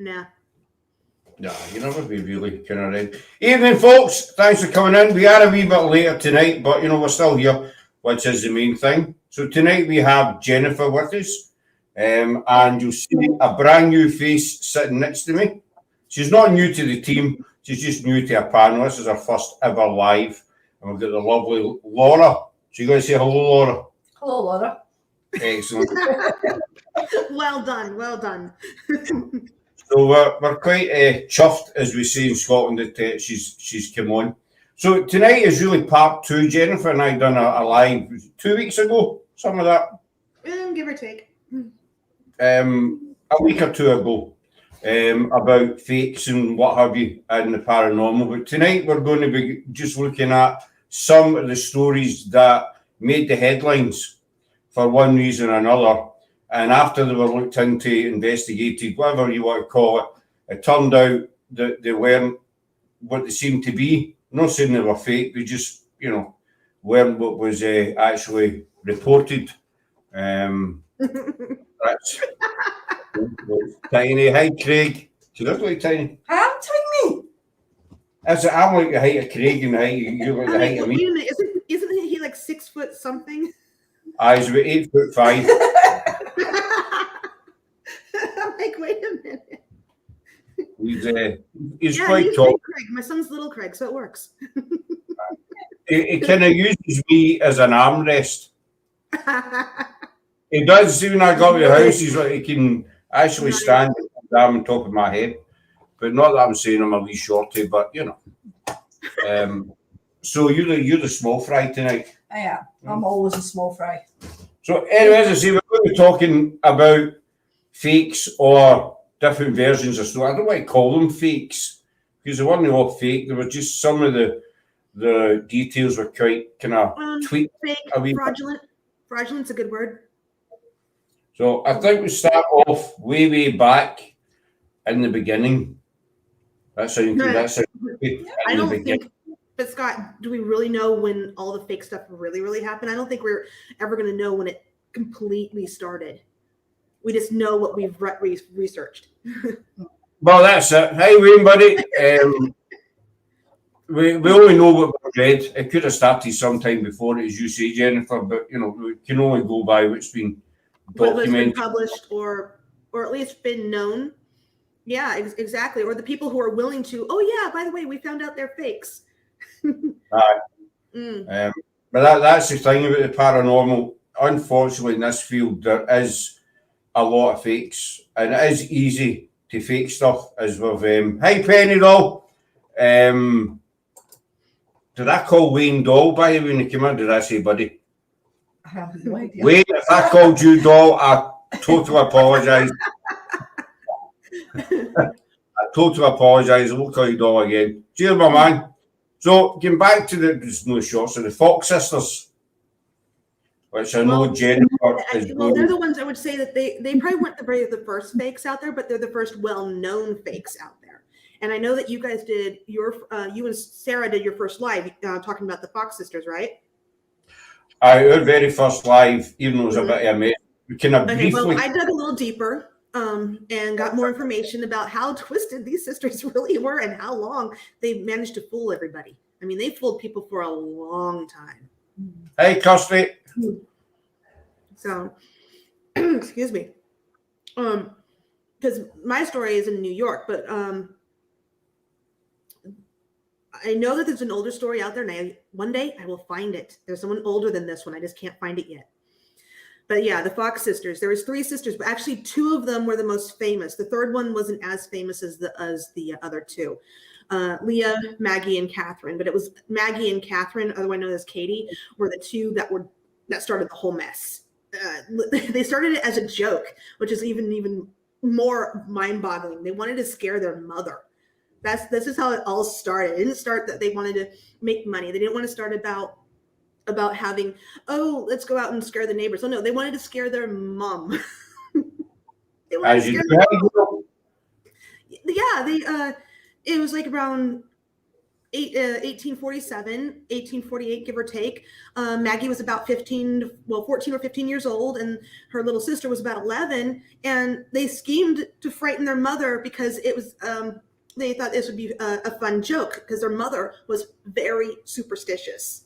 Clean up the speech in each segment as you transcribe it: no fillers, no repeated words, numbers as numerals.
Nah. Nah, you never be really kind of ready. Evening, folks. Thanks for coming in. We are a wee bit later tonight, but we're still here, which is the main thing. So tonight we have Jennifer with us, and you'll see a brand new face sitting next to me. She's not new to the team. She's just new to our panel. This is our first ever live, and we've got the lovely Laura. So you going to say hello, Laura? Hello, Laura. Excellent. Well done. Well done. So we're quite chuffed, as we say in Scotland, that she's come on. So tonight is really part two. Jennifer and I done a live 2 weeks ago, some of that. Give or take. A week or two ago, about fakes and what have you in the paranormal. But tonight we're going to be just looking at some of the stories that made the headlines for one reason or another. And after they were looked into, investigated, whatever you want to call it, it turned out that they weren't what they seemed to be. I'm not saying they were fake, they just, weren't what was actually reported. That's Tiny. Hi, Craig. Do you look like Tiny? I'm tiny. I'm like the height of Craig and the height you look like the height of me. Isn't he like 6 foot something? He's about 8'5". I'm like, wait a minute. He's quite tall. Craig. My son's little Craig, so it works. He kind of uses me as an armrest. He does. See, when I go to the house, he's like, he can actually stand on top of my head. But not that I'm saying I'm a wee shorty, but so you're the small fry tonight. I am. I'm always a small fry. So anyway, as I say, we're going to be talking about fakes or different versions of stories. I don't want to call them fakes because they weren't all fake. They were just some of the details were quite kind of tweaked. Fake, fraudulent. Fraudulent's a good word. So I think we start off way back in the beginning. That's how you do that. I don't think, but Scott, do we really know when all the fake stuff really happened? I don't think we're ever going to know when it completely started. We just know what we've researched. Well, that's it. Hey, Wayne, buddy. We only know what we've read. It could have started sometime before, as you say, Jennifer, but we can only go by what's been documented, been published, or at least been known. Yeah, exactly. Or the people who are willing to. Oh yeah, by the way, we found out they're fakes. But that's the thing about the paranormal. Unfortunately, in this field, there is a lot of fakes, and it is easy to fake stuff. As with hi Penny Doll. Did I call Wayne Doll by the way when he came out? Did I say buddy? I have no idea. Wayne, if I called you Doll, I totally apologise. I totally apologise. I won't call you Doll again. Cheers, my man. So, getting back to there's no shots of the Fox sisters, which I know Jennifer is. Well, they're the ones I would say that they probably weren't the first fakes out there, but they're the first well-known fakes out there. And I know that you guys did you and Sarah did your first live talking about the Fox sisters, right? Our very first live, even though it was a bit of a mess, we kind of briefly. Well, I dug a little deeper and got more information about how twisted these sisters really were and how long they managed to fool everybody. I mean, they fooled people for a long time. Hey, Kirsty. So, excuse me. Because my story is in New York, but I know that there's an older story out there, and one day I will find it. There's someone older than this one. I just can't find it yet. But yeah, the Fox sisters. There was 3 sisters, but actually 2 of them were the most famous. The third one wasn't as famous as the other 2. Leah, Maggie, and Catherine. But it was Maggie and Catherine, otherwise known as Katie, were the 2 that started the whole mess. They started it as a joke, which is even more mind-boggling. They wanted to scare their mother. This is how it all started. It didn't start that they wanted to make money. They didn't want to start about having, let's go out and scare the neighbors. Oh no, they wanted to scare their mom. They wanted to scare their mom. Yeah, it was like around 1847, 1848, give or take. Maggie was about 14 or 15 years old, and her little sister was about 11. And they schemed to frighten their mother because it was, they thought this would be a fun joke because their mother was very superstitious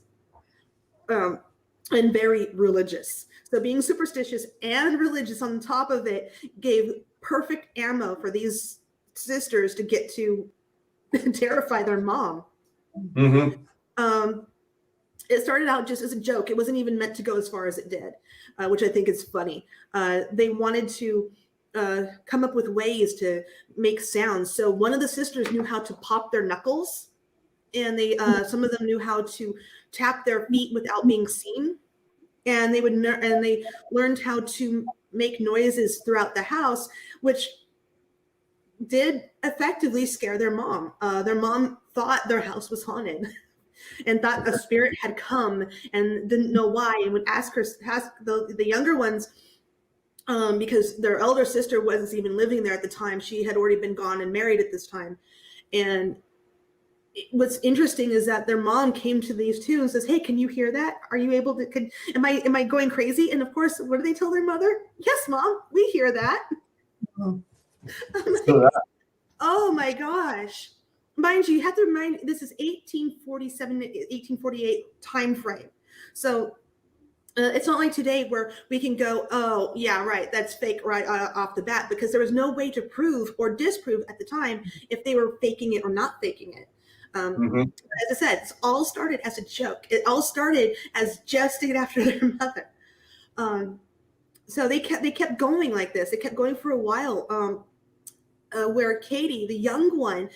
and very religious. So being superstitious and religious on top of it gave perfect ammo for these sisters to get to terrify their mom. Mm-hmm. It started out just as a joke. It wasn't even meant to go as far as it did, which I think is funny. They wanted to come up with ways to make sounds. So one of the sisters knew how to pop their knuckles, and they some of them knew how to tap their feet without being seen. And they learned how to make noises throughout the house, which did effectively scare their mom. Their mom thought their house was haunted and thought a spirit had come and didn't know why, and would ask the younger ones, because their elder sister wasn't even living there at the time. She had already been gone and married at this time. And what's interesting is that their mom came to these two and says, "Hey, can you hear that? Are you able to, am I going crazy?" And of course, what do they tell their mother? "Yes, Mom, we hear that." Oh my gosh. Mind you have to remind, this is 1847, 1848 time frame. So it's not like today where we can go, "Oh, yeah, right, that's fake right off the bat," because there was no way to prove or disprove at the time if they were faking it or not faking it. As I said, it all started as a joke. It all started as just to get after their mother. So they kept going like this. They kept going for a while. Where Katie, the young one,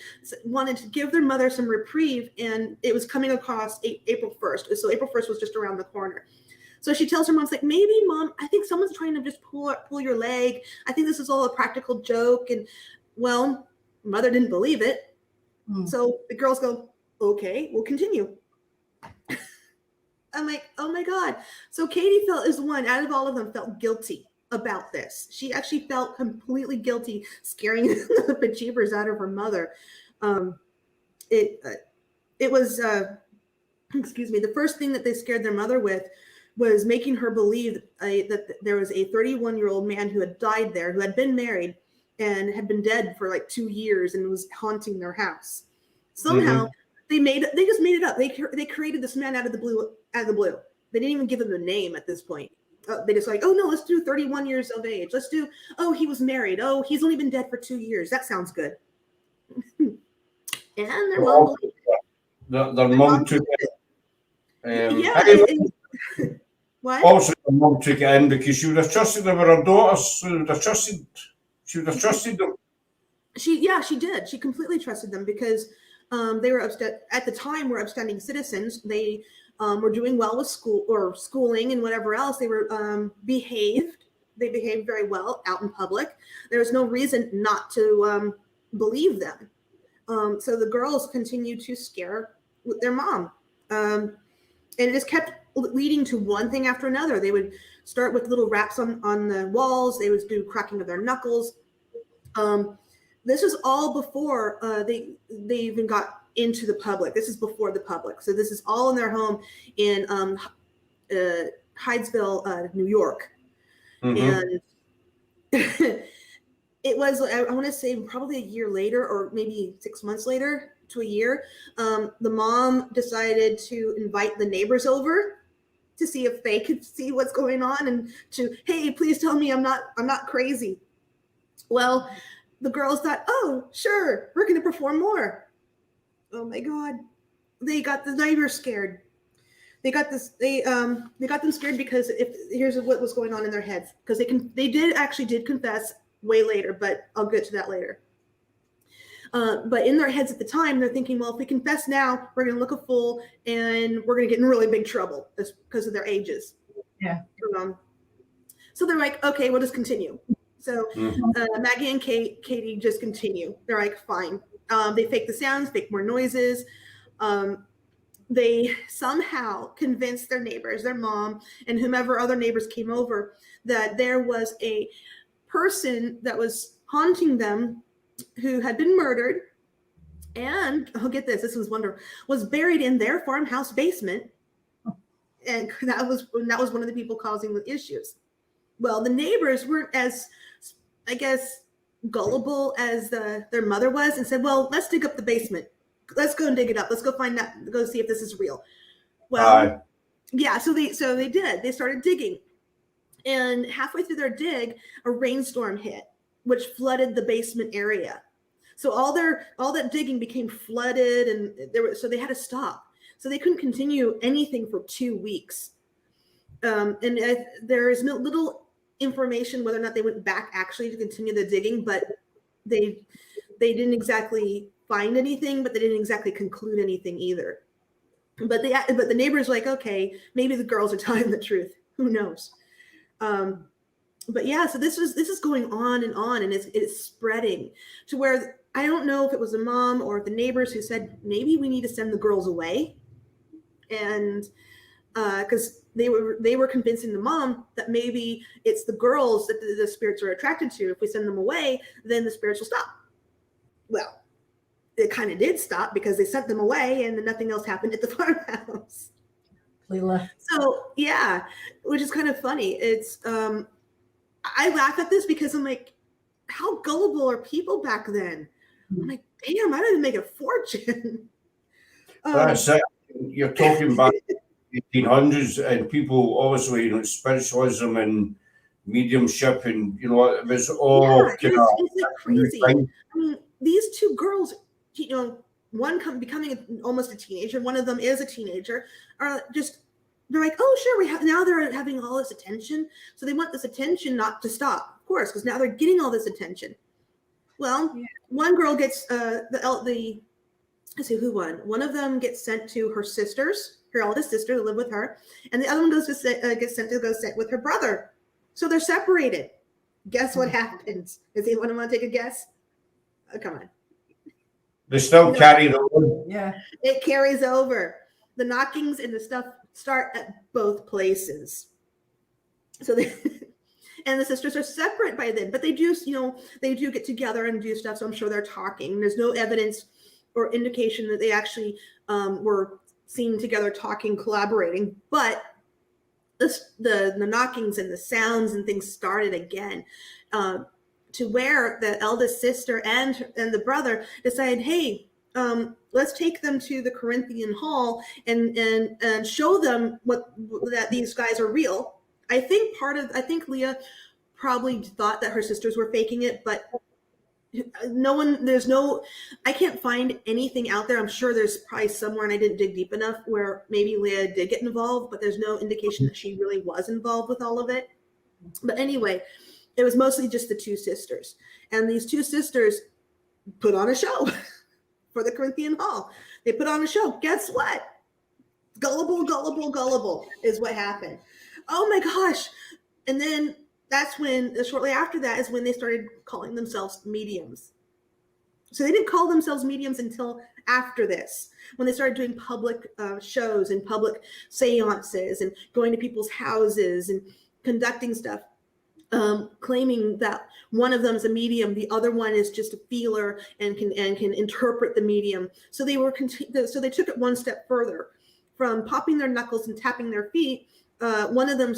wanted to give their mother some reprieve, and it was coming across April 1st. So April 1st was just around the corner. So she tells her mom, like, "Maybe, Mom, I think someone's trying to just pull your leg. I think this is all a practical joke." And well, mother didn't believe it. So the girls go, "Okay, we'll continue." I'm like, oh my God. So Katie is the one out of all of them felt guilty about this. She actually felt completely guilty scaring the bejeebers out of her mother. It was, excuse me, the first thing that they scared their mother with was making her believe that there was a 31-year-old man who had died there, who had been married and had been dead for like 2 years and was haunting their house. Somehow they just made it up. They created this man out of the blue. They didn't even give him a name at this point. They just like, "Oh no, let's do 31 years of age. Let's do, oh, he was married. Oh, he's only been dead for 2 years. That sounds good." And their mom believed it. Their mum took it. What? Also, their mum took it in because she would have trusted them with her daughters. She would have trusted them. She did. She completely trusted them because they were at the time were upstanding citizens. They were doing well with schooling and whatever else. They were behaved. They behaved very well out in public. There was no reason not to believe them. So the girls continued to scare their mom, and it just kept leading to one thing after another. They would start with little raps on the walls. They would do cracking of their knuckles. This was all before they even got into the public. This is before the public. So this is all in their home in Hydesville, New York. And it was, I want to say probably a year later, or maybe 6 months later to a year, the mom decided to invite the neighbors over to see if they could see what's going on and to, "Hey, please tell me I'm not crazy." Well, the girls thought, "Oh, sure, we're going to perform more." Oh my God. They got the neighbors scared. They got them scared because here's what was going on in their heads. Because they did confess way later, but I'll get to that later. But in their heads at the time, they're thinking, well, if we confess now, we're going to look a fool and we're going to get in really big trouble because of their ages. Yeah. So they're like, "Okay, we'll just continue." So Maggie and Katie just continue. They're like, fine. They fake the sounds, make more noises. They somehow convinced their neighbors, their mom, and whomever other neighbors came over, that there was a person that was haunting them who had been murdered, And oh, get this, this was wonderful, was buried in their farmhouse basement. And that was one of the people causing the issues. Well, the neighbors weren't as, I guess, gullible as their mother was, and said, well, let's dig up the basement. Let's go and dig it up. Let's go find out, go see if this is real. Well, yeah, so they did. They started digging. And halfway through their dig, a rainstorm hit, which flooded the basement area. So all that digging became flooded, and so they had to stop. So they couldn't continue anything for 2 weeks. There is no little information whether or not they went back actually to continue the digging, but they didn't exactly find anything, but they didn't exactly conclude anything either. But the neighbors were like, okay, maybe the girls are telling the truth. Who knows? But yeah, so this is going on, and it's spreading to where I don't know if it was a mom or the neighbors who said maybe we need to send the girls away, and because they were convincing the mom that maybe it's the girls that the spirits are attracted to. If we send them away, then the spirits will stop. Well, it kind of did stop because they sent them away, and then nothing else happened at the farmhouse. Leela. So yeah, which is kind of funny. It's I laugh at this because I'm like, how gullible are people back then? I'm like, damn, I didn't make a fortune. That's it. You're talking about 1800s, and people obviously, spiritualism and mediumship, and it was all it's crazy. I mean, these two girls, one becoming almost a teenager, one of them is a teenager, are just, they're like, oh sure, now they're having all this attention, so they want this attention not to stop, of course, because now they're getting all this attention. Well, yeah. One girl gets let's see who won. One of them gets sent to her sisters, her eldest sister, to live with her, and the other one gets sent to go sit with her brother. So they're separated. Guess what happens? Does anyone want to take a guess? Oh, come on. They still carry the load. Yeah. It carries over. The knockings and the stuff start at both places. So and the sisters are separate by then, but they do get together and do stuff. So I'm sure they're talking. There's no evidence or indication that they actually were seen together talking, collaborating, but the knockings and the sounds and things started again, to where the eldest sister and the brother decided, hey, let's take them to the Corinthian Hall and show them that these guys are real. I think Leah probably thought that her sisters were faking it, but I can't find anything out there. I'm sure there's probably somewhere, and I didn't dig deep enough, where maybe Leah did get involved, but there's no indication that she really was involved with all of it. But anyway, it was mostly just the two sisters, and these two sisters put on a show for the Corinthian Hall. They put on a show. Guess what? Gullible is what happened. Oh my gosh. And then that's when, shortly after that, is when they started calling themselves mediums. So they didn't call themselves mediums until after this, when they started doing public shows and public seances and going to people's houses and conducting stuff, claiming that one of them is a medium, the other one is just a feeler and can interpret the medium. So they took it one step further, from popping their knuckles and tapping their feet. One of them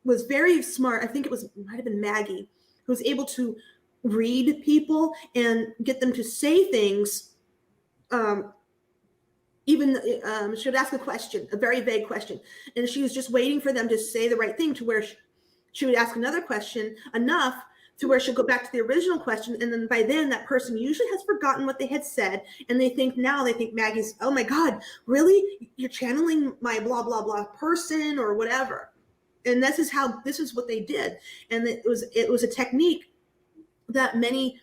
was very smart. I think might have been Maggie, who was able to read people and get them to say things. She would ask a question, a very vague question, and she was just waiting for them to say the right thing, to where she would ask another question enough to where she'll go back to the original question. And then by then that person usually has forgotten what they had said. And they think Maggie's, oh my God, really? You're channeling my blah, blah, blah person or whatever. And this is what they did. And it was a technique that many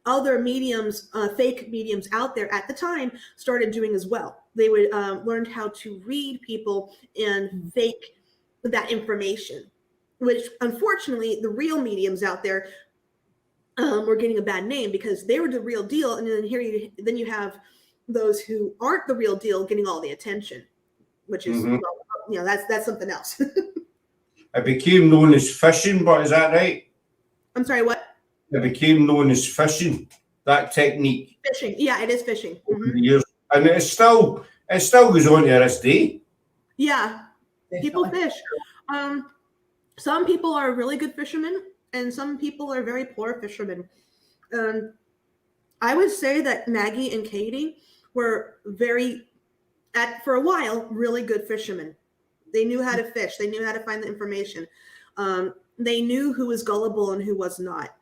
other mediums, fake mediums out there at the time, started doing as well. They would learn how to read people and fake that information, which unfortunately the real mediums out there were getting a bad name, because they were the real deal. And then you have those who aren't the real deal getting all the attention, which is, that's something else. It became known as fishing, but is that right? I'm sorry, what? It became known as fishing. that technique Fishing. Yeah, it is fishing. over Mhm. the years, and it still goes on to this day. Yeah, people Definitely. fish. Some people are really good fishermen, and some people are very poor fishermen. Um, I would say that Maggie and Katie were for a while, really good fishermen. They knew how to fish. They knew how to find the information. They knew who was gullible and who was not.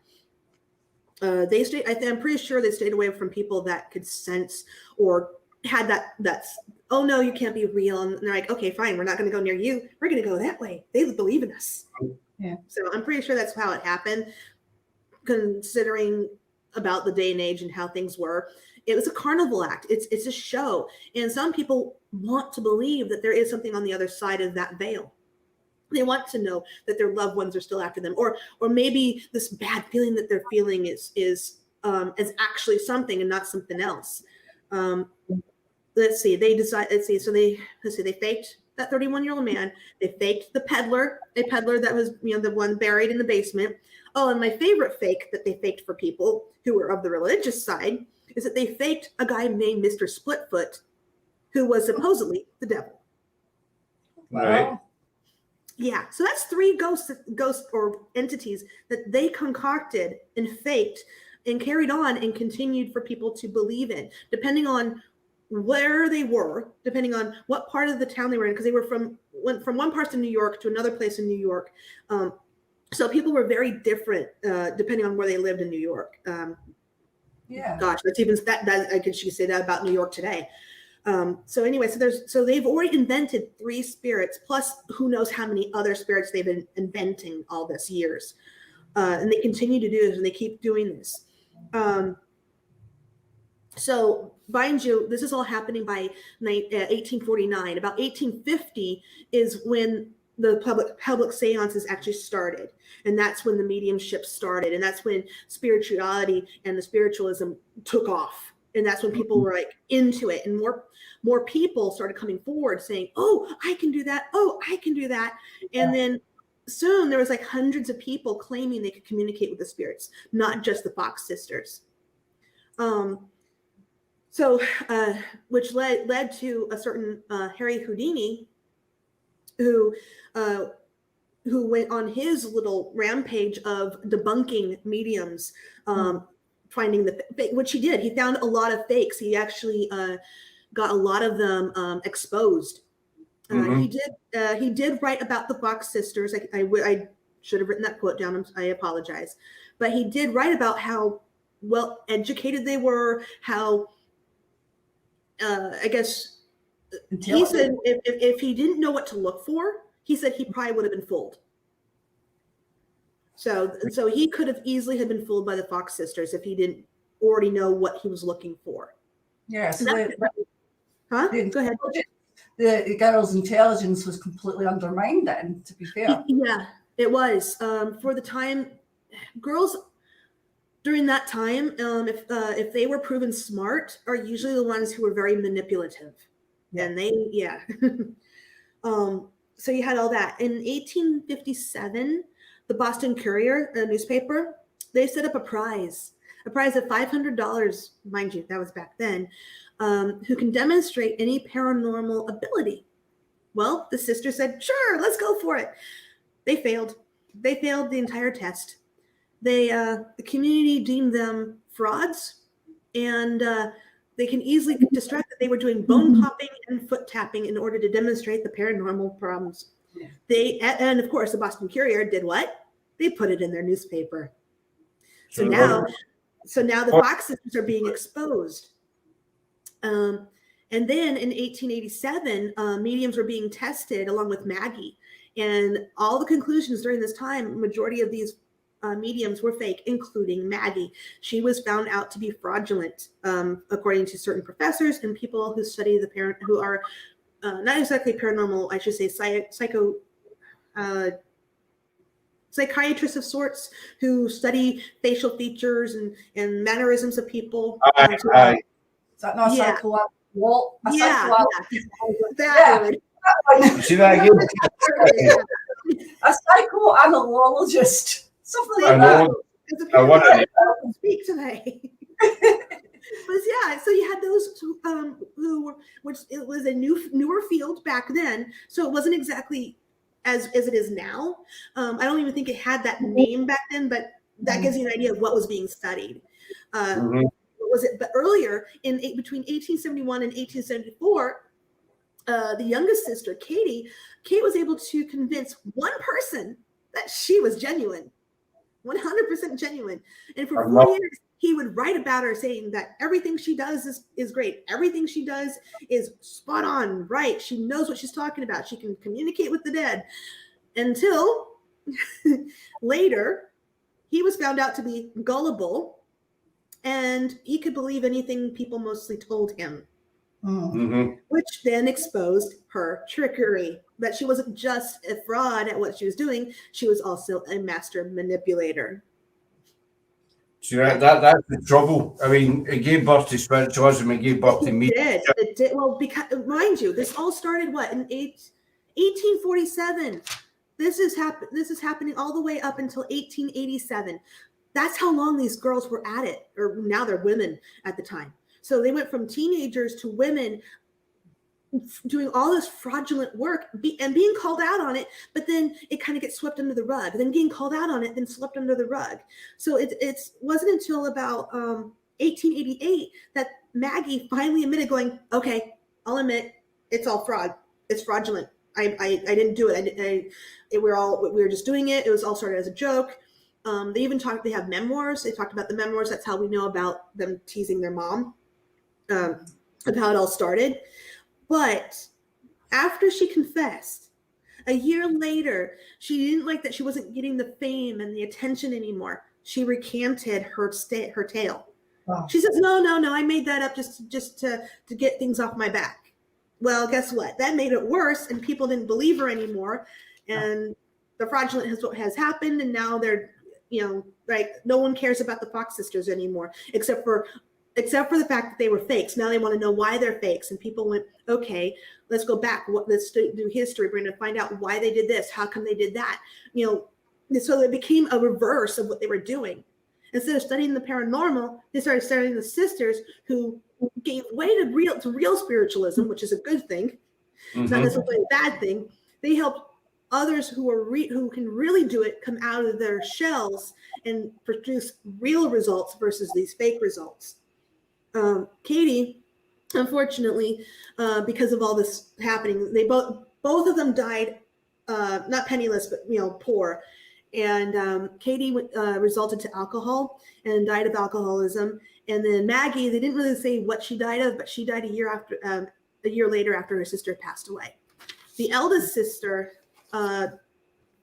I'm pretty sure they stayed away from people that could sense or had that's, oh no, you can't be real. And they're like, okay, fine, we're not going to go near you. We're going to go that way. They believe in us. Yeah. So I'm pretty sure that's how it happened, considering about the day and age and how things were. It was a carnival act. It's a show. And some people want to believe that there is something on the other side of that veil. They want to know that their loved ones are still after them, or maybe this bad feeling that they're feeling is actually something and not something else. Let's see. They faked that 31-year-old man. They faked a peddler that was, the one buried in the basement. Oh, and my favorite fake that they faked for people who were of the religious side is that they faked a guy named Mr. Splitfoot, who was supposedly the devil. Right. Wow. Yeah, so that's 3 ghosts or entities that they concocted and faked and carried on and continued for people to believe in, depending on where they were, depending on what part of the town they were in, because they went from one part of New York to another place in New York. So people were very different depending on where they lived in New York. Yeah. Gosh, that's even that I could say that about New York today. So anyway, so they've already invented 3 spirits, plus who knows how many other spirits they've been inventing all this years. And they continue to do this, and they keep doing this. So mind you, this is all happening by 1849. About 1850 is when the public seances actually started. And that's when the mediumship started. And that's when spirituality and the spiritualism took off. And that's when people were like into it, and more people started coming forward saying, oh, I can do that. Oh, I can do that. And then soon there was like hundreds of people claiming they could communicate with the spirits, not just the Fox sisters. Which led to a certain Harry Houdini, who went on his little rampage of debunking mediums, finding which he did. He found a lot of fakes. He actually got a lot of them exposed. He did write about the Fox sisters. I should have written that quote down. I apologize, but he did write about how well educated they were. How I guess he said if he didn't know what to look for, he said he probably would have been fooled. So he could have easily have been fooled by the Fox sisters if he didn't already know what he was looking for. Yeah. So Go ahead. The girl's intelligence was completely undermined then, to be fair. Yeah, it was. For the time, girls during that time, if they were proven smart, are usually the ones who were very manipulative. Yeah. And so you had all that. In 1857, the Boston Courier, a newspaper, they set up a prize of $500, mind you, that was back then, who can demonstrate any paranormal ability. Well, the sister said, sure, let's go for it. They failed. They failed the entire test. The community deemed them frauds, and they can easily distract that they were doing bone popping and foot tapping in order to demonstrate the paranormal problems. Yeah. And of course, the Boston Courier did what? They put it in their newspaper. So now the Fox sisters are being exposed. And then in 1887, mediums were being tested along with Maggie. And all the conclusions during this time, majority of these mediums were fake, including Maggie. She was found out to be fraudulent, according to certain professors and people who study who are not exactly paranormal, I should say psychiatrists of sorts, who study facial features and mannerisms of people. Is that not psychological? Well, See that again? A psychoanalyst. Something like I that. know. I want to speak today. But yeah, so you had those who were, which it was a newer field back then, so it wasn't exactly as it is now. I don't even think it had that name back then, but that gives you an idea of what was being studied. Mhm. What was it? But earlier, between 1871 and 1874, the youngest sister, Kate was able to convince one person that she was genuine, 100% genuine. And for I 4 love years, he would write about her saying that everything she does is great. Everything she does is spot on, right? She knows what she's talking about. She can communicate with the dead. Until later, he was found out to be gullible and he could believe anything people mostly told him, Mhm. which then exposed her trickery. That she wasn't just a fraud at what she was doing, she was also a master manipulator. So that's the trouble. I mean, it gave birth to spiritualism. It gave birth to me. It did. Well, because mind you, this all started what in 1847. This is happening all the way up until 1887. That's how long these girls were at it, or now they're women at the time. So they went from teenagers to women doing all this fraudulent work and being called out on it, but then it kind of gets swept under the rug, then getting called out on it, then swept under the rug. So it wasn't until about 1888 that Maggie finally admitted, going, okay, I'll admit it's all fraud. It's fraudulent. I didn't do it. We were just doing it. It was all started as a joke. They have memoirs. They talked about the memoirs. That's how we know about them teasing their mom, of how it all started. But after she confessed, a year later, she didn't like that she wasn't getting the fame and the attention anymore. She recanted her tale. Wow. She says, no, I made that up just to get things off my back. Well, guess what? That made it worse, and people didn't believe her anymore. And the fraudulent has happened, and now they're, like, no one cares about the Fox sisters anymore, except for the fact that they were fakes. Now they want to know why they're fakes. And people went, okay, let's go back. Let's do history. We're going to find out why they did this. How come they did that? So it became a reverse of what they were doing. Instead of studying the paranormal, they started studying the sisters who gave way to real spiritualism, which is a good thing. It's not necessarily a bad thing. They helped others who can really do it come out of their shells and produce real results versus these fake results. Katie, unfortunately, because of all this happening, they both of them died, not penniless, but poor. And Katie resulted to alcohol and died of alcoholism. And then Maggie, they didn't really say what she died of, but she died a year later after her sister passed away. The eldest sister,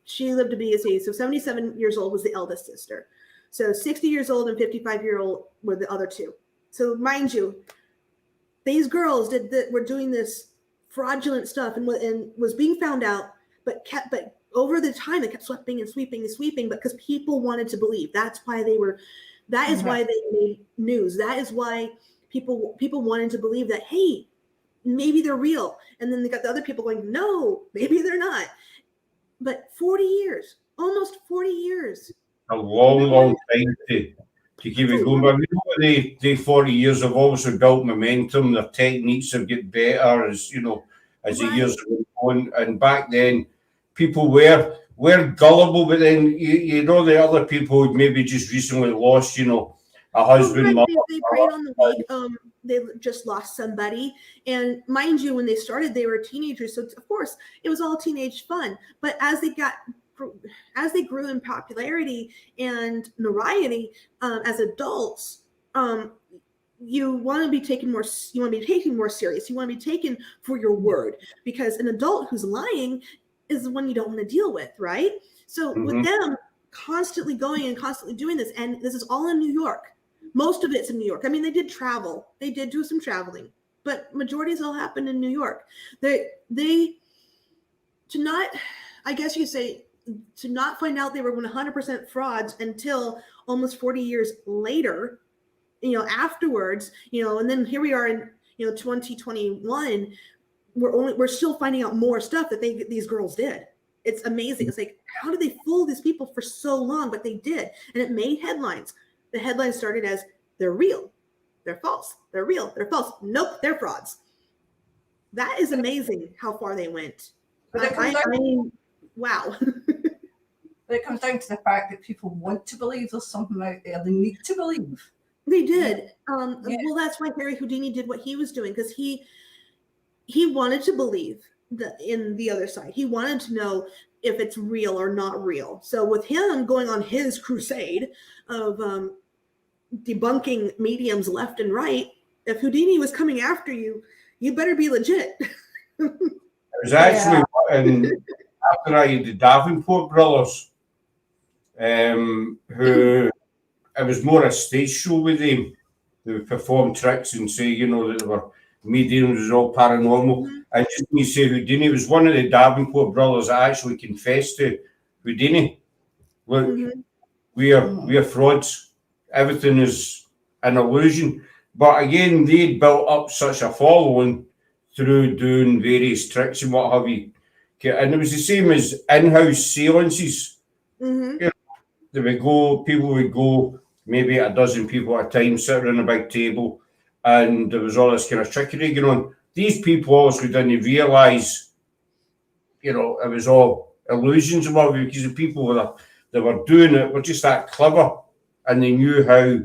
she lived to be, so 77 years old was the eldest sister. So 60 years old and 55-year-old were the other two. So mind you, these girls were doing this fraudulent stuff and was being found out, but over the time it kept sweeping and sweeping and sweeping, because people wanted to believe. That's why why they made news. That is why people wanted to believe that, hey, maybe they're real. And then they got the other people going, no, maybe they're not. But 40 years, almost 40 years. A long time to keep it going. But the 40 years have obviously built momentum. Their techniques have get better as the years went on. And back then, people were gullible, but then the other people who maybe just recently lost, a husband. They preyed on the weak. They just lost somebody, and mind you, when they started, they were teenagers, so of course it was all teenage fun. But as they grew in popularity and notoriety as adults, you want to be taken more. You want to be taken more serious. You want to be taken for your word, because an adult who's lying is the one you don't want to deal with, right? So with them constantly going and constantly doing this, and this is all in New York. Most of it's in New York. I mean, they did travel. They did do some traveling, but majorities all happened in New York. I guess you say, to not find out they were 100% frauds until almost 40 years later, afterwards, and then here we are in, 2021, we're still finding out more stuff that these girls did. It's amazing. It's like, how did they fool these people for so long? But they did, and it made headlines. The headline started as they're real, they're false, they're real, they're false. Nope, they're frauds. That is amazing how far they went. But it comes down, I mean, wow. but it comes down to the fact that people want to believe there's something out there. They need to believe. They did. Yeah. Well, that's why Harry Houdini did what he was doing, because he wanted to believe in the other side. He wanted to know if it's real or not real. So with him going on his crusade of debunking mediums left and right, if Houdini was coming after you, you better be legit. It was actually after I had the Davenport brothers, who it was more a stage show with them. They would perform tricks and say, that they were mediums, was all paranormal. Mhm. And just when you say Houdini, was one of the Davenport brothers that actually confessed to Houdini. Look, Mhm. we are frauds. Everything is an illusion. But again, they built up such a following through doing various tricks and what have you. And it was the same as in-house seances. Mhm. People would go, maybe a dozen people at a time, sit around a big table, and there was all this kind of trickery going on. These people obviously didn't realise, it was all illusions and what, because the people that were doing it were just that clever, and they knew how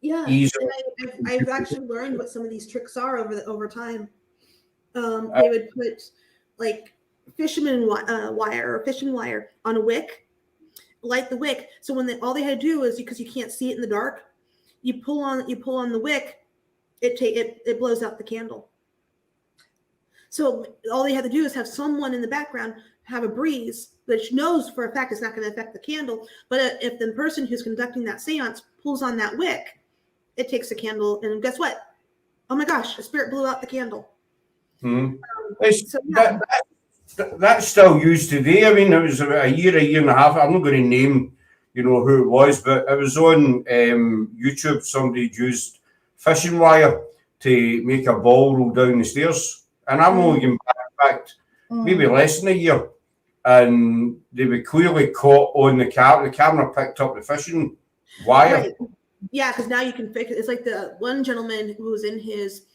Yeah, easy. and I've actually learned what some of these tricks are over time. They would put like fisherman wire or fishing wire on a wick, light the wick. So when all they had to do is, because you can't see it in the dark, you pull on the wick, it blows out the candle. So all they had to do is have someone in the background have a breeze, which knows for a fact it's not going to affect the candle. But if the person who's conducting that seance pulls on that wick, it takes the candle, and guess what? Oh my gosh, a spirit blew out the candle. Hmm. So, yeah. That's still used today. I mean, it was about a year and a half. I'm not going to name, who it was, but it was on YouTube. Somebody used fishing wire to make a ball roll down the stairs, and I'm only going back maybe less than a year, and they were clearly caught on the camera. The camera picked up the fishing wire. Right. Yeah, because now you can fix it. It's like the one gentleman who was in his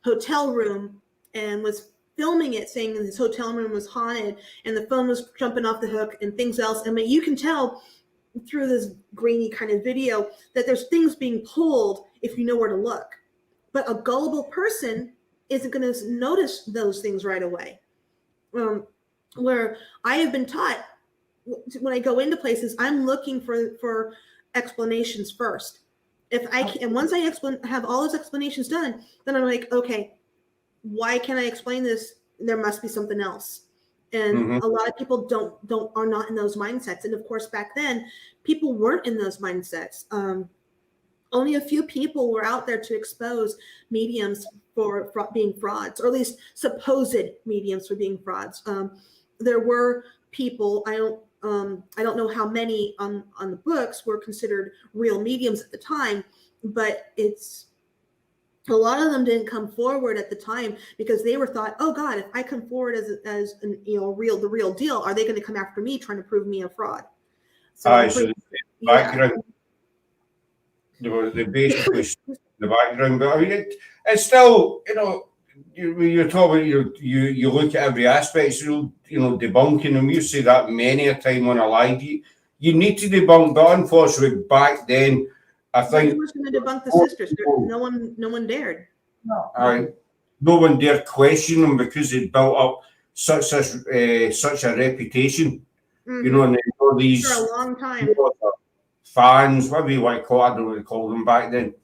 hotel room and was filming it, saying his hotel room was haunted and the phone was jumping off the hook and things else. I mean, you can tell through this grainy kind of video that there's things being pulled if you know where to look. But a gullible person isn't going to notice those things right away. Where I have been taught, when I go into places, I'm looking for explanations first. If I can, and once I have all those explanations done, then I'm like, okay, why can't I explain this? There must be something else. And a lot of people are not in those mindsets. And of course, back then, people weren't in those mindsets. Only a few people were out there to expose mediums for being frauds, or at least supposed mediums for being frauds. There were people, I don't know how many on the books were considered real mediums at the time, but a lot of them didn't come forward at the time because they were thought, oh God, if I come forward as the real deal, are they going to come after me trying to prove me a fraud? So, So the background, they basically the background, but I mean, it's still, you're talking, you look at every aspect, debunking them. You say that many a time on a live. You need to debunk, but unfortunately, back then, I think who was going to debunk the sisters? No one dared. No one dared question them because they built up such a reputation. And they were these for a long time. Fans, whatever you want to call it, I don't know what to call them back then,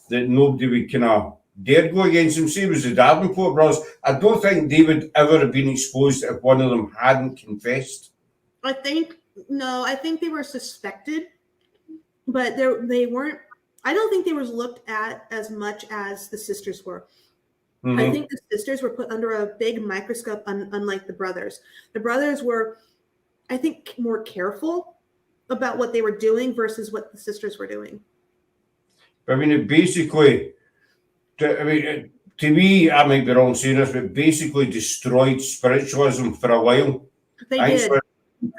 that nobody would kind of dare go against them. Same as the Davenport brothers. I don't think they would ever have been exposed if one of them hadn't confessed. I think they were suspected, but they weren't. I don't think they were looked at as much as the sisters were. I think the sisters were put under a big microscope, unlike the brothers. The brothers were, I think, more careful about what they were doing versus what the sisters were doing. I mean, it basically, to me, I might be wrong saying this, but basically destroyed spiritualism for a while. They did.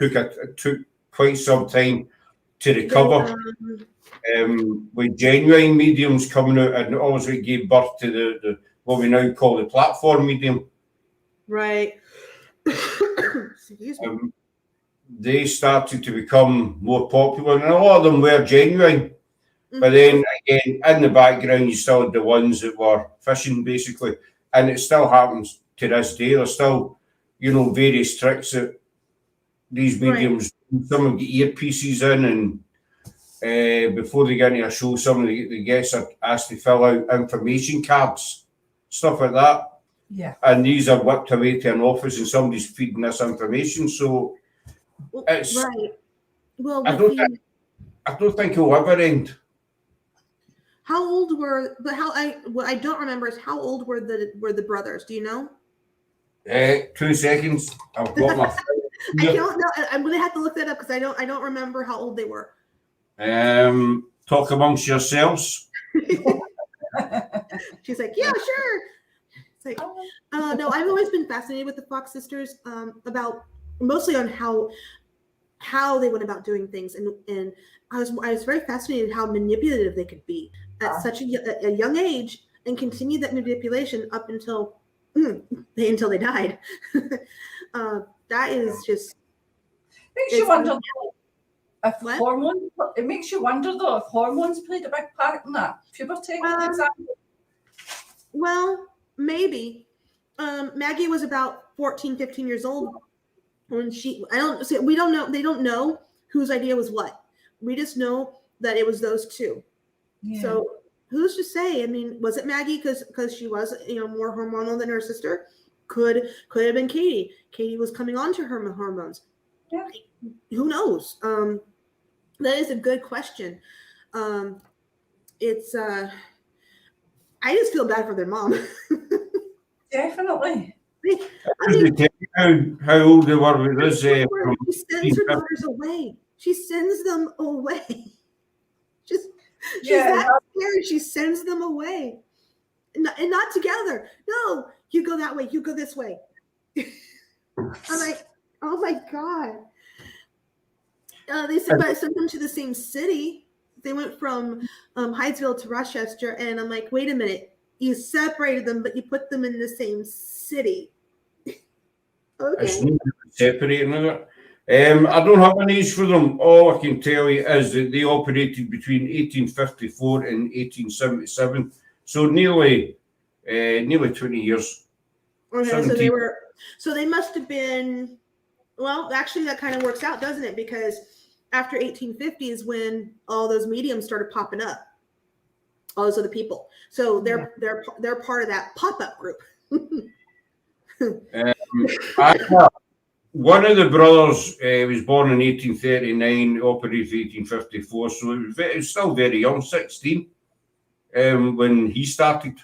It took quite some time to recover. with genuine mediums coming out, and obviously gave birth to the what we now call the platform medium. Right. Excuse me. They started to become more popular, and a lot of them were genuine. But then again, in the background, you still had the ones that were fishing, basically, and it still happens to this day. There's still, various tricks that these mediums. Some have got earpieces in, and before they get into a show, some of the guests are asked to fill out information cards, stuff like that. Yeah. And these are whipped away to an office, and somebody's feeding this information. So it's right. Well, I don't think it'll ever end. How old were? But what I don't remember is how old were the brothers? Do you know? 2 seconds. I've got my. I don't know. I'm gonna have to look that up because I don't remember how old they were. Talk amongst yourselves. She's like, yeah, sure. It's like, no, I've always been fascinated with the Fox sisters, about mostly on how they went about doing things, and I was very fascinated how manipulative they could be at such a young age and continue that manipulation up until they died. That is just makes you wonder if what? hormones. It makes you wonder though if hormones played a big part in that. Puberty, for example. Well, maybe. Maggie was about 14, 15 years old when we don't know. They don't know whose idea was what. We just know that it was those two. Yeah. So who's to say? I mean, was it Maggie because she was more hormonal than her sister? Could have been Katie. Katie was coming on to her hormones. Yeah. Who knows? That is a good question. It's I just feel bad for their mom. Definitely. I mean, how old they were with this? she sends her daughters away. She sends them away. She's that scared. She sends them away, and not together. No, you go that way. You go this way. I'm like, oh my god. They sent them to the same city. They went from Hydesville to Rochester, and I'm like, wait a minute. You separated them, but you put them in the same city. Okay. It's not separating it. I don't have an age for them. All I can tell you is that they operated between 1854 and 1877, so nearly 20 years. Okay, 17. so they must have been. Well, actually, that kind of works out, doesn't it? Because after 1850 is when all those mediums started popping up. All those other people. So they're part of that pop-up group. One of the brothers was born in 1839, operated 1854, so it was still very young, 16, when he started.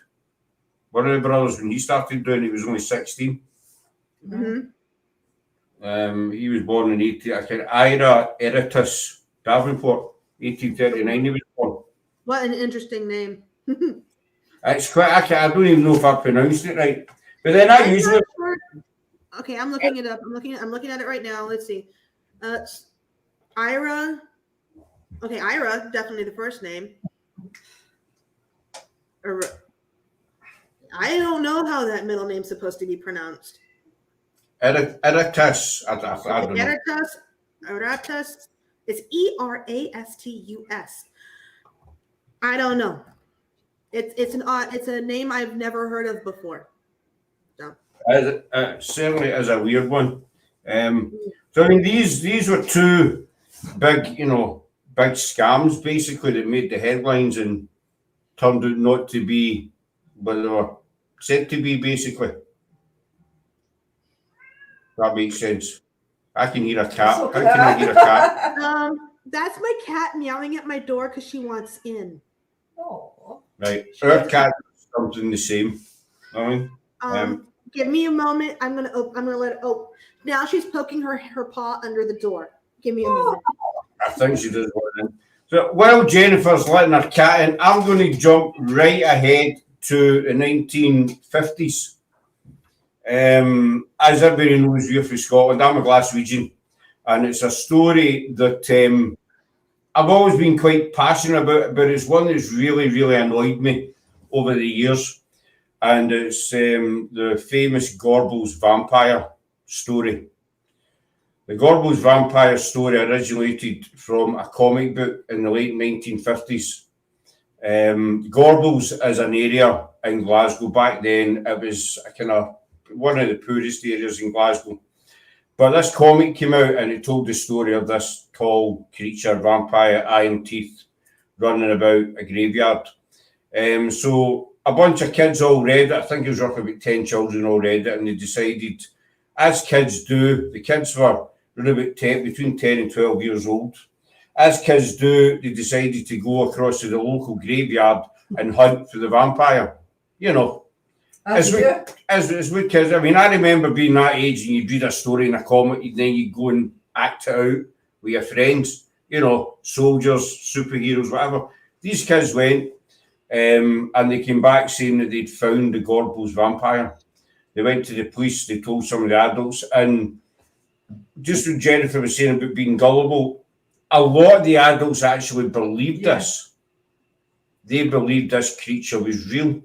One of the brothers, when he started doing it, was only 16. Mm-hmm. He was born in Ira Eritus Davenport, 1839 he was born. What an interesting name. It's quite, I don't even know if I pronounced it right. But then I usually... Okay, I'm looking it up. I'm looking at it right now. Let's see. Ira. Okay, Ira, definitely the first name. I don't know how that middle name's supposed to be pronounced. Eritus. I don't know. Eratus. It's Erastus. I don't know. It's a name I've never heard of before. So. Certainly is a weird one. So I mean, these were two big, big scams basically that made the headlines and turned out not to be what they were said to be, basically. That makes sense. I can hear a cat. How can I hear a cat? That's my cat meowing at my door because she wants in. Oh. Right. Our cat is something the same. I mean, give me a moment. I'm gonna let it. Oh, now she's poking her paw under the door. Give me a moment. I think she does want in. So while Jennifer's letting her cat in, I'm going to jump right ahead to the 1950s. As everybody knows, we're from Scotland. I'm a Glaswegian, and it's a story that I've always been quite passionate about it, but it's one that's really, really annoyed me over the years. And it's the famous Gorbals vampire story. The Gorbals vampire story originated from a comic book in the late 1950s. Gorbals is an area in Glasgow. Back then, it was a kind of one of the poorest areas in Glasgow. But this comic came out and it told the story of this tall creature, vampire, iron teeth, running about a graveyard. So a bunch of kids all read it. I think it was roughly about 10 children all read it, and they decided, as kids do, the kids were about between 10 and 12 years old. As kids do, they decided to go across to the local graveyard and hunt for the vampire. You know, as with kids. I mean, I remember being that age and you'd read a story in a comic and then you'd go and act it out with your friends, you know, soldiers, superheroes, whatever. These kids went and they came back saying that they'd found the Gorbals vampire. They went to the police, they told some of the adults, and just what Jennifer was saying about being gullible, a lot of the adults actually believed this. They believed this creature was real.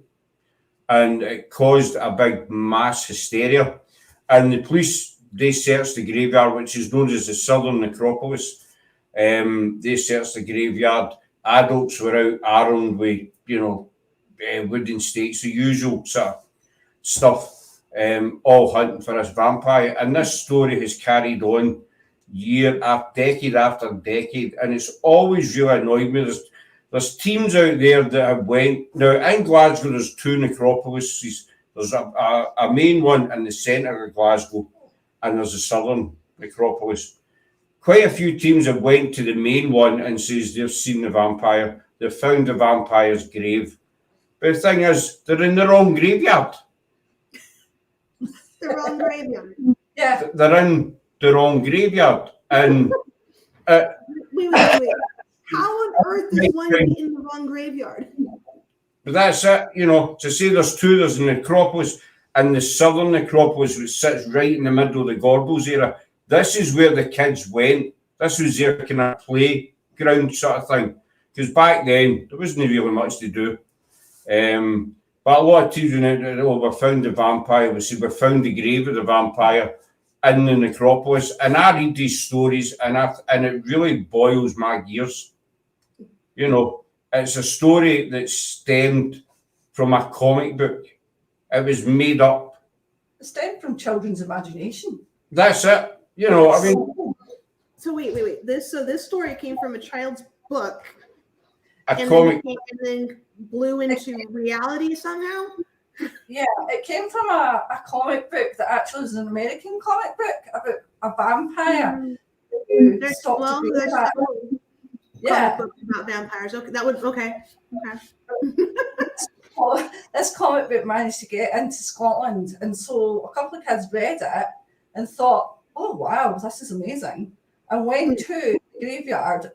And it caused a big mass hysteria. And the police, they searched the graveyard, which is known as the Southern Necropolis. They searched the graveyard. Adults were out armed with, you know, wooden stakes, the usual sort of stuff, all hunting for this vampire. And this story has carried on decade after decade, and it's always really annoyed me. There's teams out there that have went. Now, in Glasgow, there's two necropolises. There's a main one in the centre of Glasgow, and there's a southern necropolis. Quite a few teams have went to the main one and says they've seen the vampire. They've found the vampire's grave. But the thing is, they're in the wrong graveyard. The wrong graveyard. Yeah. They're in the wrong graveyard. And wait. How on earth does one get in the wrong graveyard? But that's it, you know, to say there's two, there's the necropolis and the southern necropolis, which sits right in the middle of the Gorbals area. This is where the kids went. This was their kind of playground sort of thing. Because back then, there wasn't really much to do. But a lot of teams we found the vampire. We found the grave of the vampire in the necropolis. And I read these stories and it really boils my gears. You know, it's a story that stemmed from a comic book. It was made up. It stemmed from children's imagination. That's it. You know, I mean. So wait. This story came from a child's book. And comic. Then blew into reality somehow? Yeah, it came from a comic book that actually was an American comic book about a vampire. There's Yeah, books about vampires. Okay, that would okay. This comic book managed to get into Scotland, and so a couple of kids read it and thought, "Oh wow, this is amazing," and went to the graveyard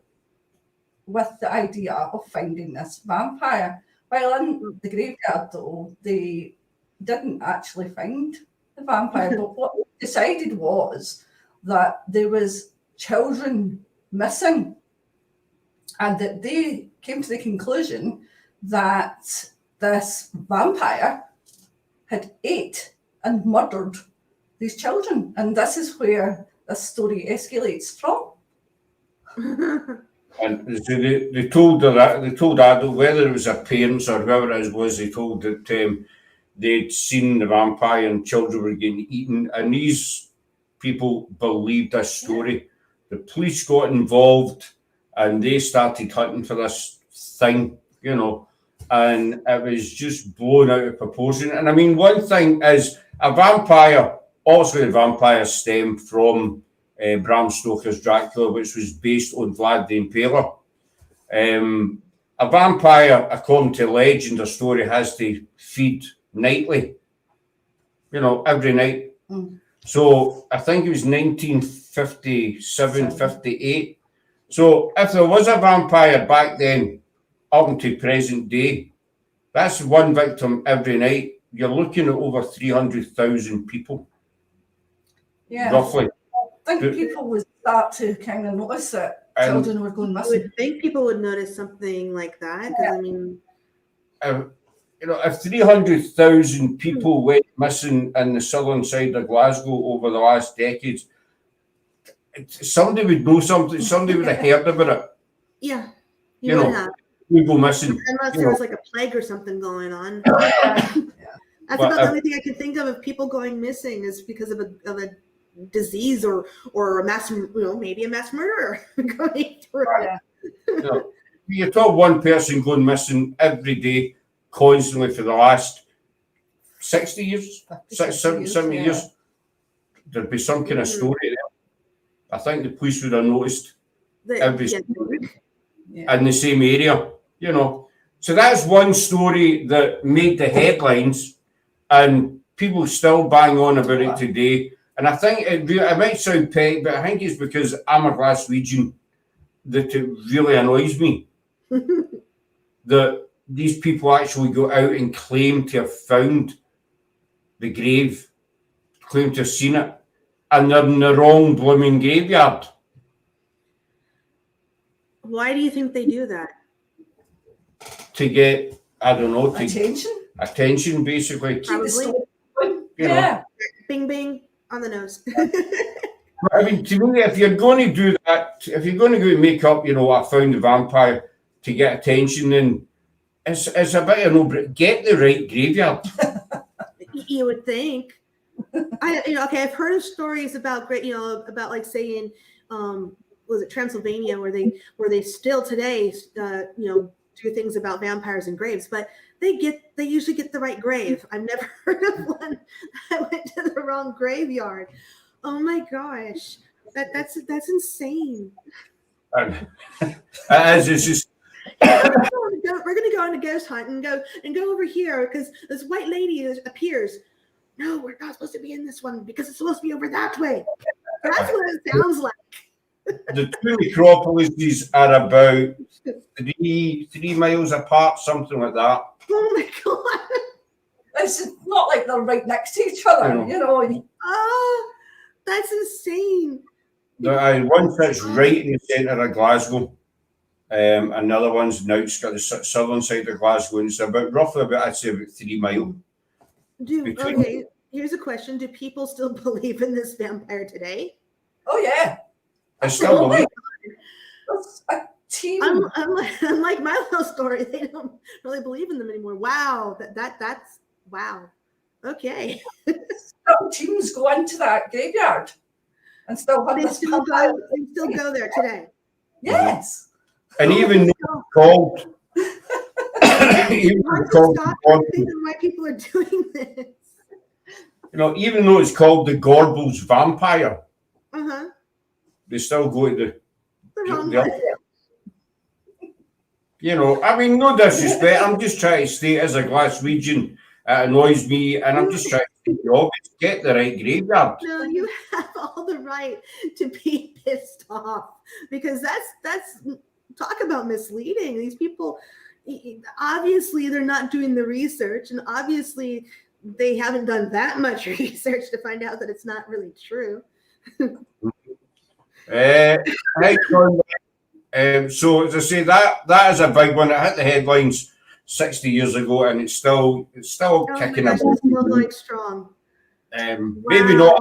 with the idea of finding this vampire. While in the graveyard, though, they didn't actually find the vampire. But what they decided was that there was children missing, and that they came to the conclusion that this vampire had ate and murdered these children. And this is where this story escalates from. And so they told adult, whether it was their parents or whoever it was, they told that they'd seen the vampire and children were getting eaten. And these people believed this story. The police got involved and they started hunting for this thing, you know, and it was just blown out of proportion. And I mean, one thing is a vampire, obviously the vampires stem from Bram Stoker's Dracula, which was based on Vlad the Impaler. A vampire, according to legend or story, has to feed nightly, you know, every night. So I think it was 1957, 58. So if there was a vampire back then, up until present day, that's one victim every night. You're looking at over 300,000 people. Yeah. Roughly. I think people would start to kind of notice it And children who are going I missing. would think people would notice something like that because I mean, you know, if 300,000 people went missing in the southern side of Glasgow over the last decades, somebody would know something. Somebody would have heard about it. yeah, You would know, have. we go missing. Unless you there know. was like a plague or something going on. That's But, about the only thing I can think of people going missing is because of a disease or a mass, maybe a mass murderer going through. Yeah. You know, you told one person going missing every day, constantly for the last 60 years, 70 years, there'd be some kind of story there. I think the police would have noticed every story in the same area, you know. So that's one story that made the headlines, and people still bang on about it today. And I think it might sound petty, but I think it's because I'm a Glaswegian that it really annoys me that these people actually go out and claim to have found the grave, claim to have seen it, and they're in the wrong blooming graveyard. Why do you think they do that? To get, I don't know, attention basically. Probably. You know. Bing, bing, on the nose. I mean, to me, if you're going to do that, if you're going to go and make up, I found the vampire to get attention, then it's a bit of no-brainer. Get the right graveyard. You would think. I've heard of stories about about like saying, was it Transylvania, where they still today, do things about vampires and graves, but they usually get the right grave. I've never heard of one that went to the wrong graveyard. Oh my gosh, that's insane. It's just. We're gonna go on a ghost hunt and go over here because this white lady appears. No, we're not supposed to be in this one because it's supposed to be over that way. That's what it sounds like. The two necropolises are about 3 miles apart, something like that. Oh my god! It's not like they're right next to each other, Oh, that's insane. One sits right in the centre of Glasgow. Another one's in the outskirts, the southern side of Glasgow, and it's roughly about 3 miles. Okay, here's a question: do people still believe in this vampire today? Oh yeah, I still believe. That's a team. Unlike my little story, they don't really believe in them anymore. Wow, that's wow. Okay. Some teams go into that graveyard and still have this vampire. They still go there today. Yes. And even though it's called, why people are doing this. Even though it's called the Gorbals vampire, they still go to the wrong the I mean, no disrespect. I'm just trying to stay as a Glaswegian. It annoys me, and I'm just trying to get the right graveyard. No, you have all the right to be pissed off because that's talk about misleading. These people, obviously, they're not doing the research, and obviously, they haven't done that much research to find out that it's not really true. So as I say, that is a big one. It hit the headlines 60 years ago, and it's still kicking about. It's still going strong. Maybe not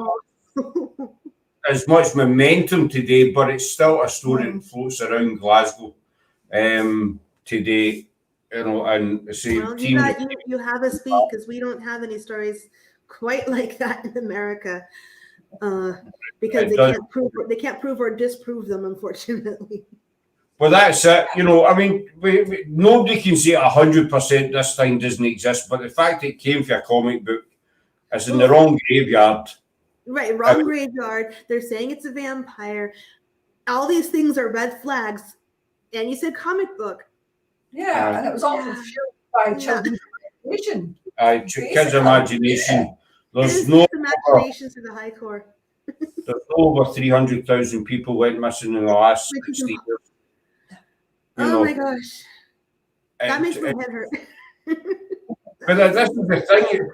as much momentum today, but it's still a story that floats around Glasgow today. And say, you have us beat because we don't have any stories quite like that in America. Because they can't prove or disprove them, unfortunately. Well, that's it. I mean, nobody can say 100% this thing doesn't exist, but the fact it came from a comic book is in the wrong graveyard. Right, wrong graveyard. They're saying it's a vampire. All these things are red flags. And you said comic book. Yeah, and it was all fueled by children's imagination. Kids' imagination. There's imaginations to the high core. There's over 300,000 people went missing in the last 60 years. My gosh. That makes my head hurt. But this is the thing.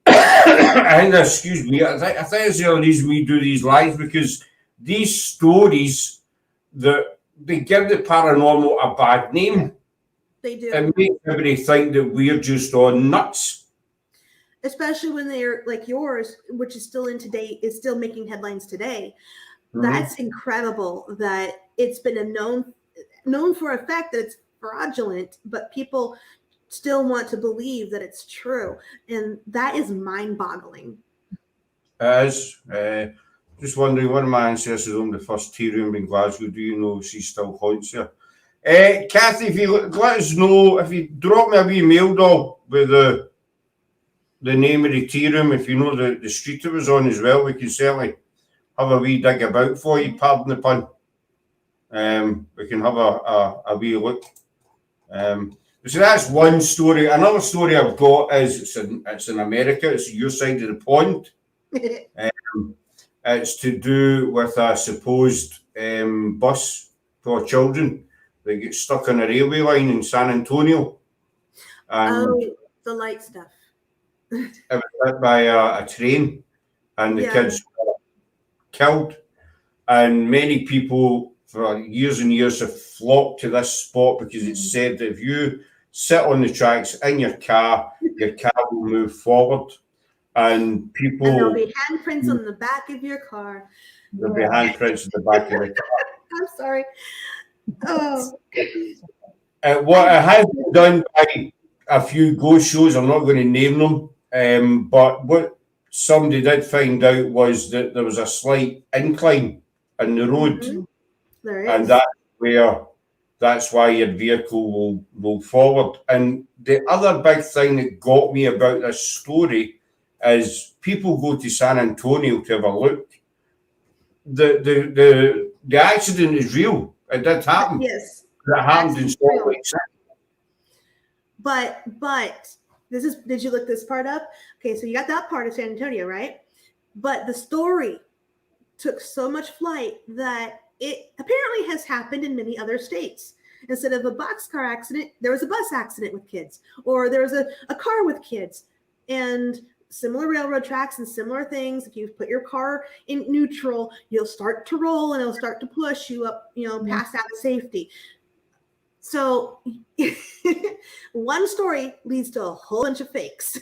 I think, excuse me, I think it's the only reason we do these lives, because these stories that they give the paranormal a bad name They do. and make everybody think that we're just on nuts. Especially when they're like yours, which is still is still making headlines today. Mhm. That's incredible that it's been known for a fact that it's fraudulent, but people still want to believe that it's true. And that is mind-boggling. It is. Just wondering, one of my ancestors owned the first tea room in Glasgow. Do you know if she still haunts you? Kathy, if you let us know, if you drop me a wee mail, doll, with the name of the tea room, if you know the street it was on as well, we can certainly have a wee dig about for you, pardon the pun. We can have a wee look. So that's one story. Another story I've got is it's in America. It's your side of the pond. It's to do with a supposed bus for children that get stuck on a railway line in San Antonio. And the light stuff. it was hit by a train, and the kids were killed. And many people for years and years have flocked to this spot because it's said that if you sit on the tracks in your car will move forward. And people... And there'll be handprints on the back of your car. There'll be handprints in the back of the car. I'm sorry. Oh. What it has been done by a few ghost shows, I'm not going to name them, but what somebody did find out was that there was a slight incline in the road. Mm-hmm. There is. And that's why your vehicle will roll forward. And the other big thing that got me about this story is people go to San Antonio to have a look. The accident is real. It did happen. Yes. It happened in Salt Lake City. But did you look this part up? Okay, so you got that part of San Antonio, right? But the story took so much flight that it apparently has happened in many other states. Instead of a boxcar accident, there was a bus accident with kids, or there was a car with kids, and similar railroad tracks and similar things. If you put your car in neutral, you'll start to roll and it'll start to push you up, past out of safety. So one story leads to a whole bunch of fakes.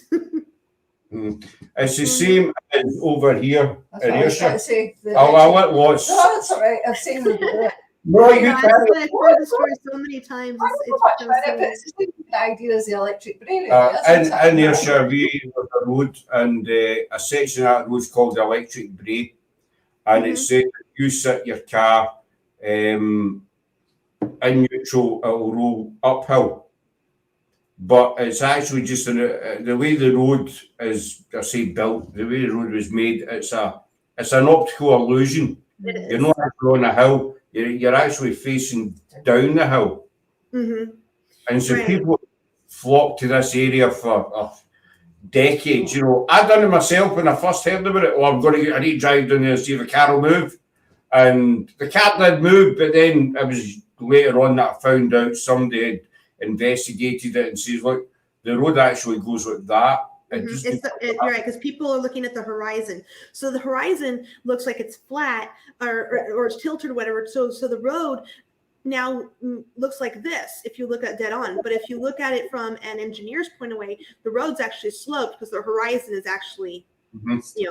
It's the same as over here That's in what I was trying Ayrshire. to say. I'll let lots. No, that's all right. I've seen the No, you I've can't. heard the story so many times. It's the same idea as the electric brain. Isn't it? In Ayrshire, we have a road, and a section of that road is called the Electric Bray, and it says if you sit your car in neutral, it will roll uphill. But it's actually just the way the road is, I say, built. The way the road was made, it's an optical illusion. It is. You're not actually on a hill. You're actually facing down the hill. Mm-hmm. And so Right. people flock to this area for decades. I done it myself when I first heard about it. I need to drive down there and see if the car will move. And the car did move, but then it was later on that I found out somebody had investigated it and says, look, the road actually goes like that. You're right, because people are looking at the horizon. So the horizon looks like it's flat or it's tilted or whatever. So the road now looks like this if you look at dead on. But if you look at it from an engineer's point of view, the road's actually sloped because the horizon is actually, so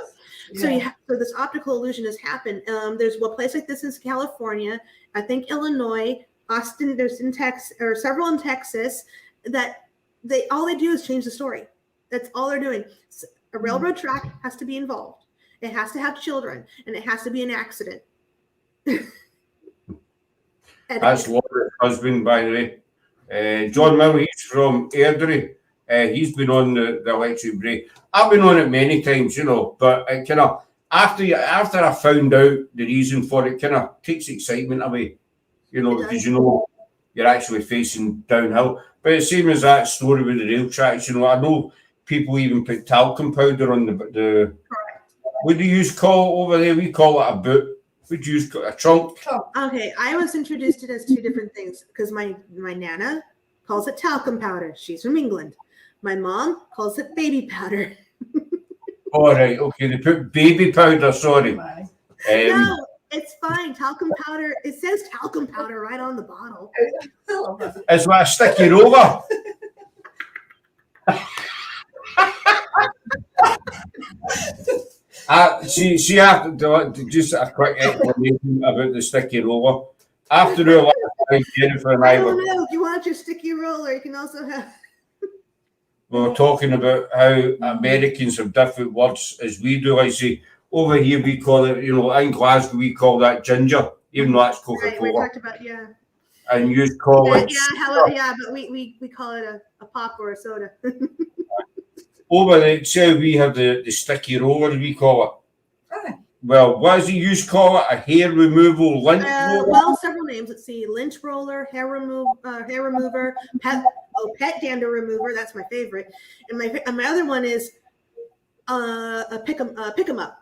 this optical illusion has happened. There's a place like this in California, I think Illinois, Austin, there's in Texas, or several in Texas, that all they do is change the story. That's all they're doing. A railroad track has to be involved. It has to have children, and it has to be an accident. That's Laura's husband, by the way. John Mill, he's from Airdrie. He's been on the Electric Bray. I've been on it many times, but it kind of, after I found out the reason for it, kind of takes excitement away, because you're actually facing downhill. But it's the same as that story with the rail tracks. I know people even put talcum powder on the what do you call over there? We call it a boot. Would you use a trunk? Okay, I was introduced to it as two different things because my nana calls it talcum powder. She's from England. My mom calls it baby powder. All right, okay. They put baby powder. Sorry. No, It's fine. Talcum powder. It says talcum powder right on the bottle. I love it. It's like a sticky roller. She have to just a quick explanation about the sticky roller. After our last time, Jennifer and I I don't were, know. If you want your sticky roller, you can also have. we were talking about how Americans have different words as we do. Like say, over here we call it, in Glasgow we call that ginger, even though that's Right. We Coca-Cola. talked about And you call Yeah, it but we call it a pop or a soda. over there. So we have the sticky roller, we call it. Aye. Well, what does he use call it? A hair removal lint roller? Well, several names. Let's see: lynch roller, hair remover, pet dander remover. That's my favorite. And my other one is a pick 'em up.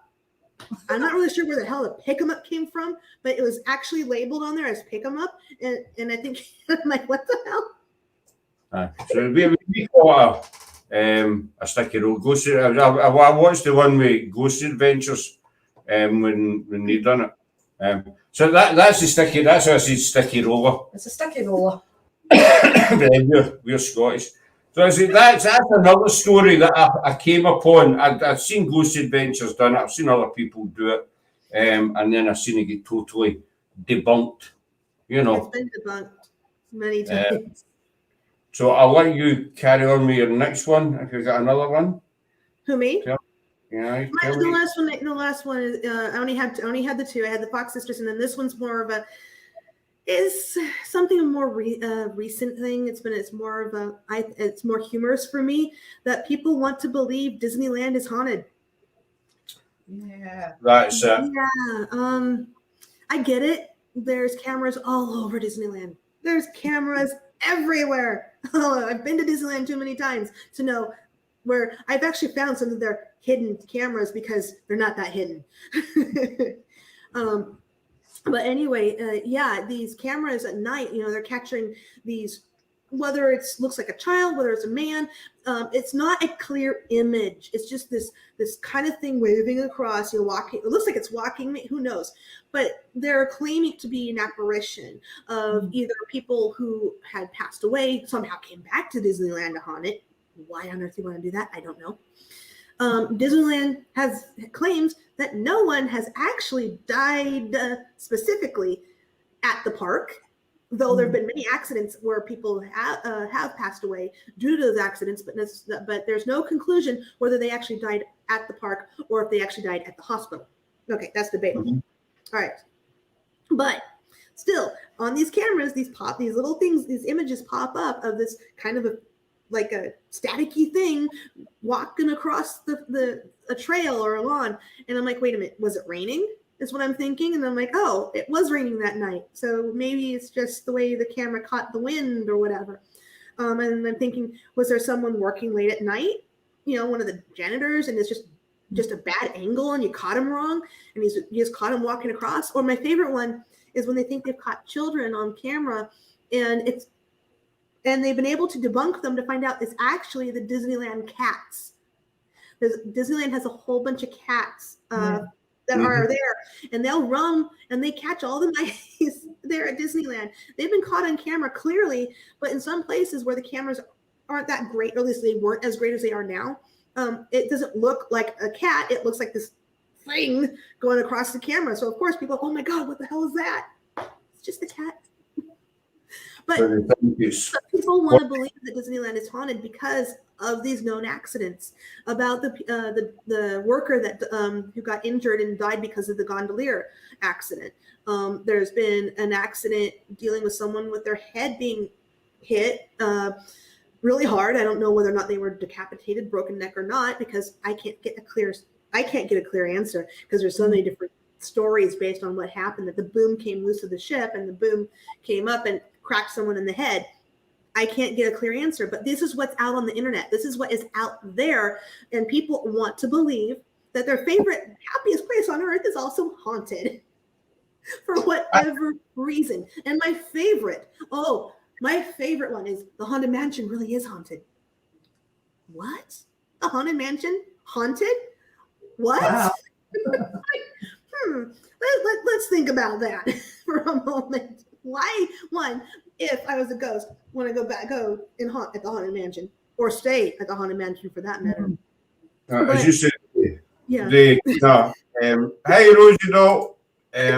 I'm not really sure where the hell the pick 'em up came from, but it was actually labeled on there as pick 'em up, and I think I'm like, what the hell? So we call it a sticky roller. I watched the one with Ghost Adventures when they done it. So that's the sticky. That's why I said sticky roller. It's a sticky roller. we're Scottish. So I said that's another story that I came upon. I've seen Ghost Adventures done it. I've seen other people do it, and then I've seen it get totally debunked. It's been debunked many times. So I'll let you carry on with your next one if you've got another one. Who, me? Yeah, The last one is I only had the two. I had the Fox sisters, and then this one's more of a is something more recent thing. It's more humorous for me that people want to believe Disneyland is haunted. Yeah. That's it. Yeah. I get it. There's cameras all over Disneyland. There's cameras everywhere. I've been to Disneyland too many times to know where I've actually found some of their hidden cameras because they're not that hidden. But anyway, these cameras at night, they're capturing these, whether it looks like a child, whether it's a man, it's not a clear image. It's just this kind of thing waving across, walking. It looks like it's walking, who knows? But they're claiming to be an apparition of either people who had passed away, somehow came back to Disneyland to haunt it. Why on earth you want to do that? I don't know. Disneyland claims that no one has actually died specifically at the park, though there have been many accidents where people have passed away due to those accidents, but there's no conclusion whether they actually died at the park or if they actually died at the hospital. Okay, that's debatable. Mm-hmm. All right. But still, on these cameras, these little things, these images pop up of this kind of like a staticky thing walking across a trail or a lawn. And I'm like, wait a minute, was it raining? Is what I'm thinking. And I'm like, oh, it was raining that night. So maybe it's just the way the camera caught the wind or whatever. And I'm thinking, was there someone working late at night? One of the janitors, and it's just a bad angle and you caught him wrong and you just caught him walking across. Or my favorite one is when they think they've caught children on camera and they've been able to debunk them to find out it's actually the Disneyland cats. Disneyland has a whole bunch of cats that are there, and they'll roam and they catch all the mice there at Disneyland. They've been caught on camera clearly, but in some places where the cameras aren't that great, or at least they weren't as great as they are now, it doesn't look like a cat. It looks like this thing going across the camera. So of course people, oh my God, what the hell is that? It's just a cat. But people want to believe that Disneyland is haunted because of these known accidents about the worker that who got injured and died because of the gondolier accident. There's been an accident dealing with someone with their head being hit really hard. I don't know whether or not they were decapitated, broken neck or not, because I can't get a clear answer because there's so many different stories based on what happened, that the boom came loose of the ship and the boom came up and cracked someone in the head. I can't get a clear answer, but this is what's out on the internet. This is what is out there. And people want to believe that their favorite, happiest place on earth is also haunted for whatever reason. And my favorite one is the Haunted Mansion really is haunted. What? The Haunted Mansion haunted? What? Wow. let's think about that for a moment. Why, one, if I was a ghost, want to go and haunt at the Haunted Mansion, or stay at the Haunted Mansion for that matter? As you said, Yeah. they hey Rosie doll, they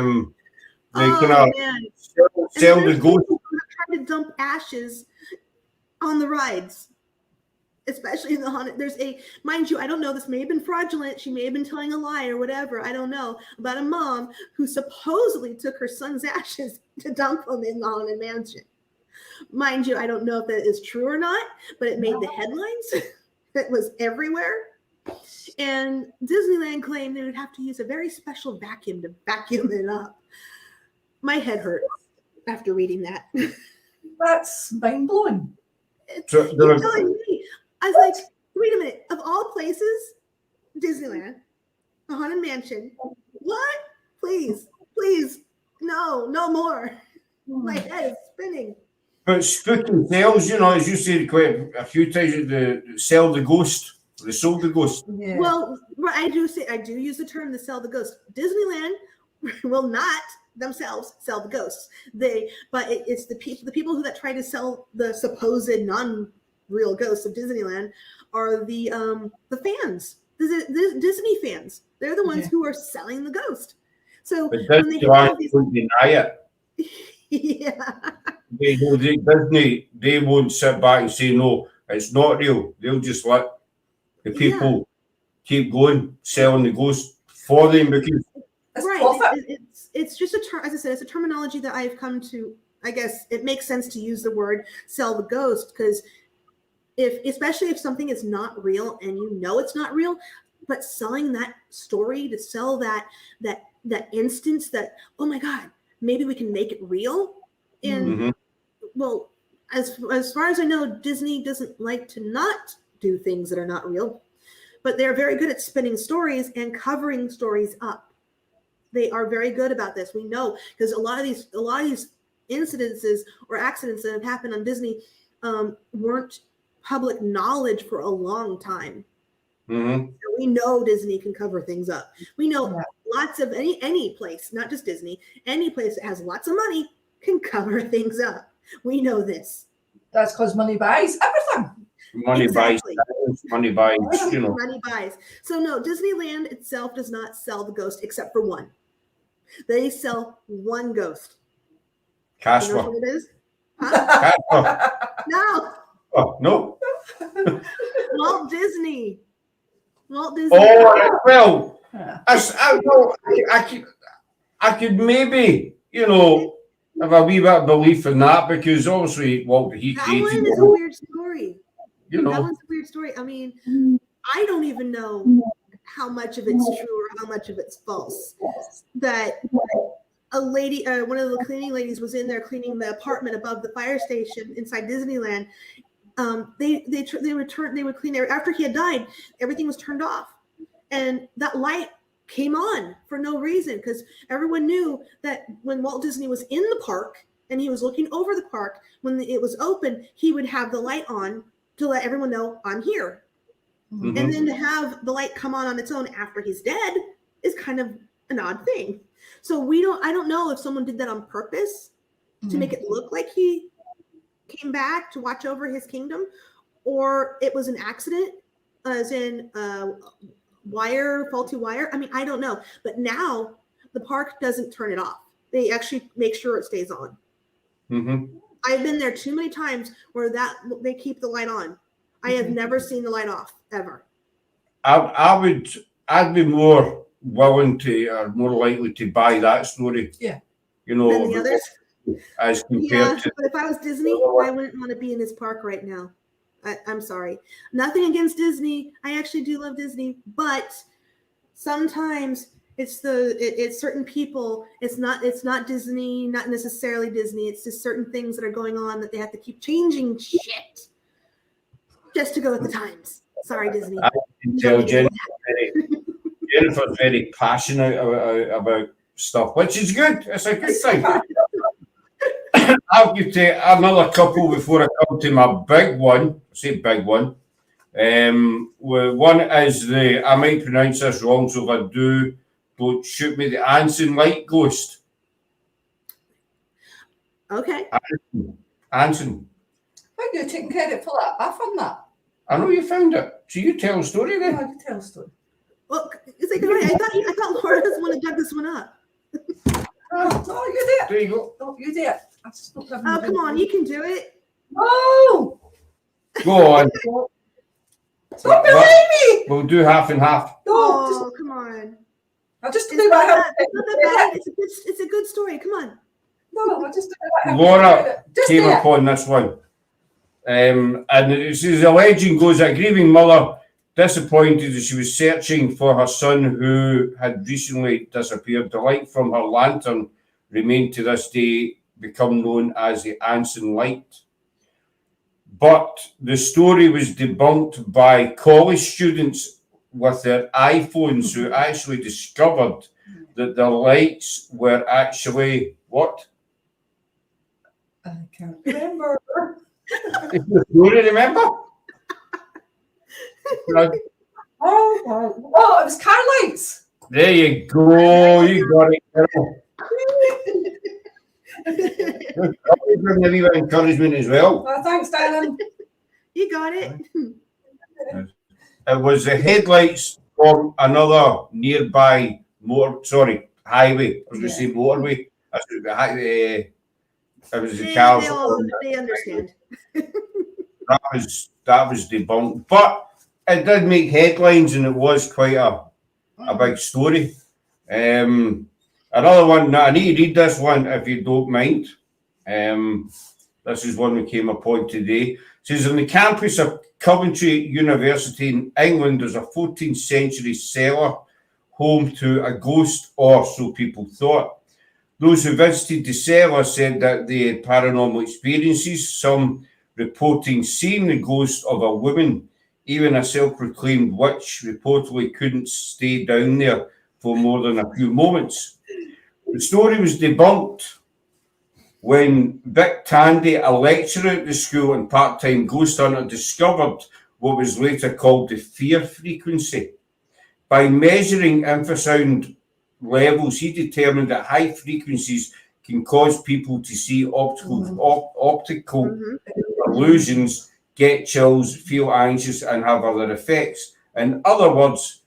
Oh man. sell And the there's ghost. people who have tried to dump ashes on the rides, especially in the haunted. There's mind you, I don't know, this may have been fraudulent. She may have been telling a lie or whatever. I don't know, about a mom who supposedly took her son's ashes to dump them in the Haunted Mansion. Mind you, I don't know if that is true or not, but it made the headlines. It was everywhere. And Disneyland claimed they would have to use a very special vacuum to vacuum it up. My head hurts after reading that. That's mind blowing. So You're telling me. I was like, wait a minute. Of all places, Disneyland, a Haunted Mansion. What? Please, no more. My head is spinning. But spooky sales, as you said quite a few times, they sell the ghost. They sold the ghost. Yeah. Well, I do use the term to sell the ghost. Disneyland will not themselves sell the ghosts. It's the people that try to sell the supposed non-real ghosts of Disneyland are the fans, the Disney fans. They're the ones who are selling the ghost. So But when they Disneyland have these, won't deny it. yeah, Disney, they won't sit back and say no, it's not real. They'll just let the people keep going, selling the ghost for them because It's right. profit. It's just a term. As I said, it's a terminology that I've come to. I guess it makes sense to use the word "sell the ghost" because especially if something is not real and it's not real, but selling that story to sell that instance that, oh my God, maybe we can make it real. And well, as far as I know, Disney doesn't like to not do things that are not real, but they're very good at spinning stories and covering stories up. They are very good about this. We know because a lot of these incidences or accidents that have happened on Disney weren't public knowledge for a long time. So we know Disney can cover things up. We know lots of any place, not just Disney, any place that has lots of money can cover things up. We know this. That's because money buys everything. money Exactly. buys, money buys, Money buys. So no, Disneyland itself does not sell the ghost except for one. They sell one ghost. You know Casper. what it is? Huh? Casper. No, Oh, no. Walt Disney. Oh, well, Yeah. I could maybe, have a wee bit of belief in that because obviously, he That created one is a it, weird story. That one's a weird story. I mean, I don't even know how much of it's true or how much of it's false. That a lady, one of the cleaning ladies, was in there cleaning the apartment above the fire station inside Disneyland. They would clean there after he had died. Everything was turned off, and that light came on for no reason because everyone knew that when Walt Disney was in the park and he was looking over the park, when it was open, he would have the light on to let everyone know I'm here. Mhm. And then to have the light come on its own after he's dead is kind of an odd thing. So I don't know if someone did that on purpose to make it look like he came back to watch over his kingdom, or it was an accident, as in faulty wire. I mean, I don't know. But now the park doesn't turn it off. They actually make sure it stays on. Mm-hmm. I've been there too many times where they keep the light on. I have never seen the light off ever. I'd be more willing to, or more likely to buy that story. Yeah. Than the others. As compared Yeah, to. but if I was Disney, I wouldn't want to be in this park right now. I'm sorry. Nothing against Disney. I actually do love Disney, but sometimes it's certain people. It's not Disney, not necessarily Disney. It's just certain things that are going on that they have to keep changing shit just to go with the times. Sorry, Disney. I can tell Jennifer's very passionate about stuff, which is good. It's a good thing. I'll give to another couple before I come to my big one. I say big one. One is I might pronounce this wrong, so if I do, Don't Shoot Me, the Anson Light Ghost. Okay. Anson. Why are you taking credit for that? I found that. I know you found it. So you tell a story Yeah, I then. can tell a story. Well, it's like, I thought Laura was the one who dug this one up. No, you do it. There you go. No, you do it. I just don't have Oh, come on, you can do it. No! Go on. Don't believe me! We'll do half and half. No, Oh, come on. I just It's do not my that, it's not that bad. It's a good story. Come on. No, I just do my Laura Just came do it. upon this one. And it says, the legend goes that a grieving mother, disappointed as she was searching for her son who had recently disappeared, the light from her lantern remained to this day become known as the Anson Light. But the story was debunked by college students with their iPhones who actually discovered that the lights were actually what? I can't remember. Is the story, remember? Oh, it was car lights. There you go. You got it, girl. Probably give me a wee bit of encouragement as well. Oh, thanks, Dylan. You got it. It was the headlights from another nearby highway. I was going to say motorway. That's what the highway. It was the cars. They understand. That was debunked, but it did make headlines, and it was quite a big story. Another one. Now I need to read this one if you don't mind. This is one we came upon today. It says, on the campus of Coventry University in England, there's a 14th century cellar home to a ghost, or so people thought. Those who visited the cellar said that they had paranormal experiences, some reporting seeing the ghost of a woman. Even a self-proclaimed witch reportedly couldn't stay down there for more than a few moments. The story was debunked when Vic Tandy, a lecturer at the school and part-time ghost hunter, discovered what was later called the fear frequency. By measuring infrasound levels, he determined that high frequencies can cause people to see optical illusions, get chills, feel anxious, and have other effects. In other words,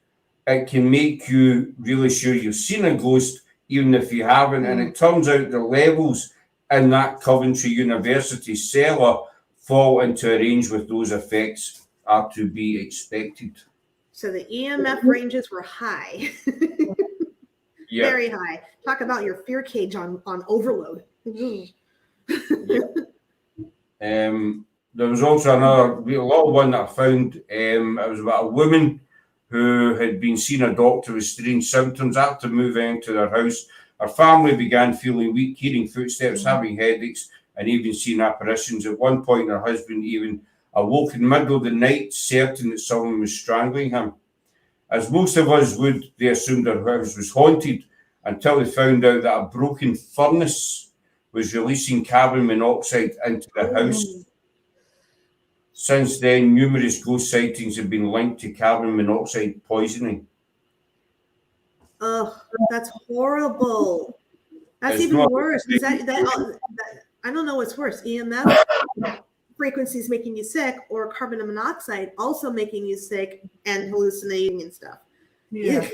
it can make you really sure you've seen a ghost, even if you haven't. And it turns out the levels in that Coventry University cellar fall into a range with those effects are to be expected. So the EMF ranges were high. Yeah. Very high. Talk about your fear cage on overload. There was also another little one that I found. It was about a woman who had been seeing a doctor with strange symptoms. After moving into their house, her family began feeling weak, hearing footsteps, having headaches, and even seeing apparitions. At one point, her husband even awoke in the middle of the night, certain that someone was strangling him. As most of us would, they assumed their house was haunted until they found out that a broken furnace was releasing carbon monoxide into the house. Since then, numerous ghost sightings have been linked to carbon monoxide poisoning. Oh, that's horrible. That's It's even not- worse. Is that I don't know what's worse, EMF frequencies making you sick, or carbon monoxide also making you sick and hallucinating and stuff. Yeah.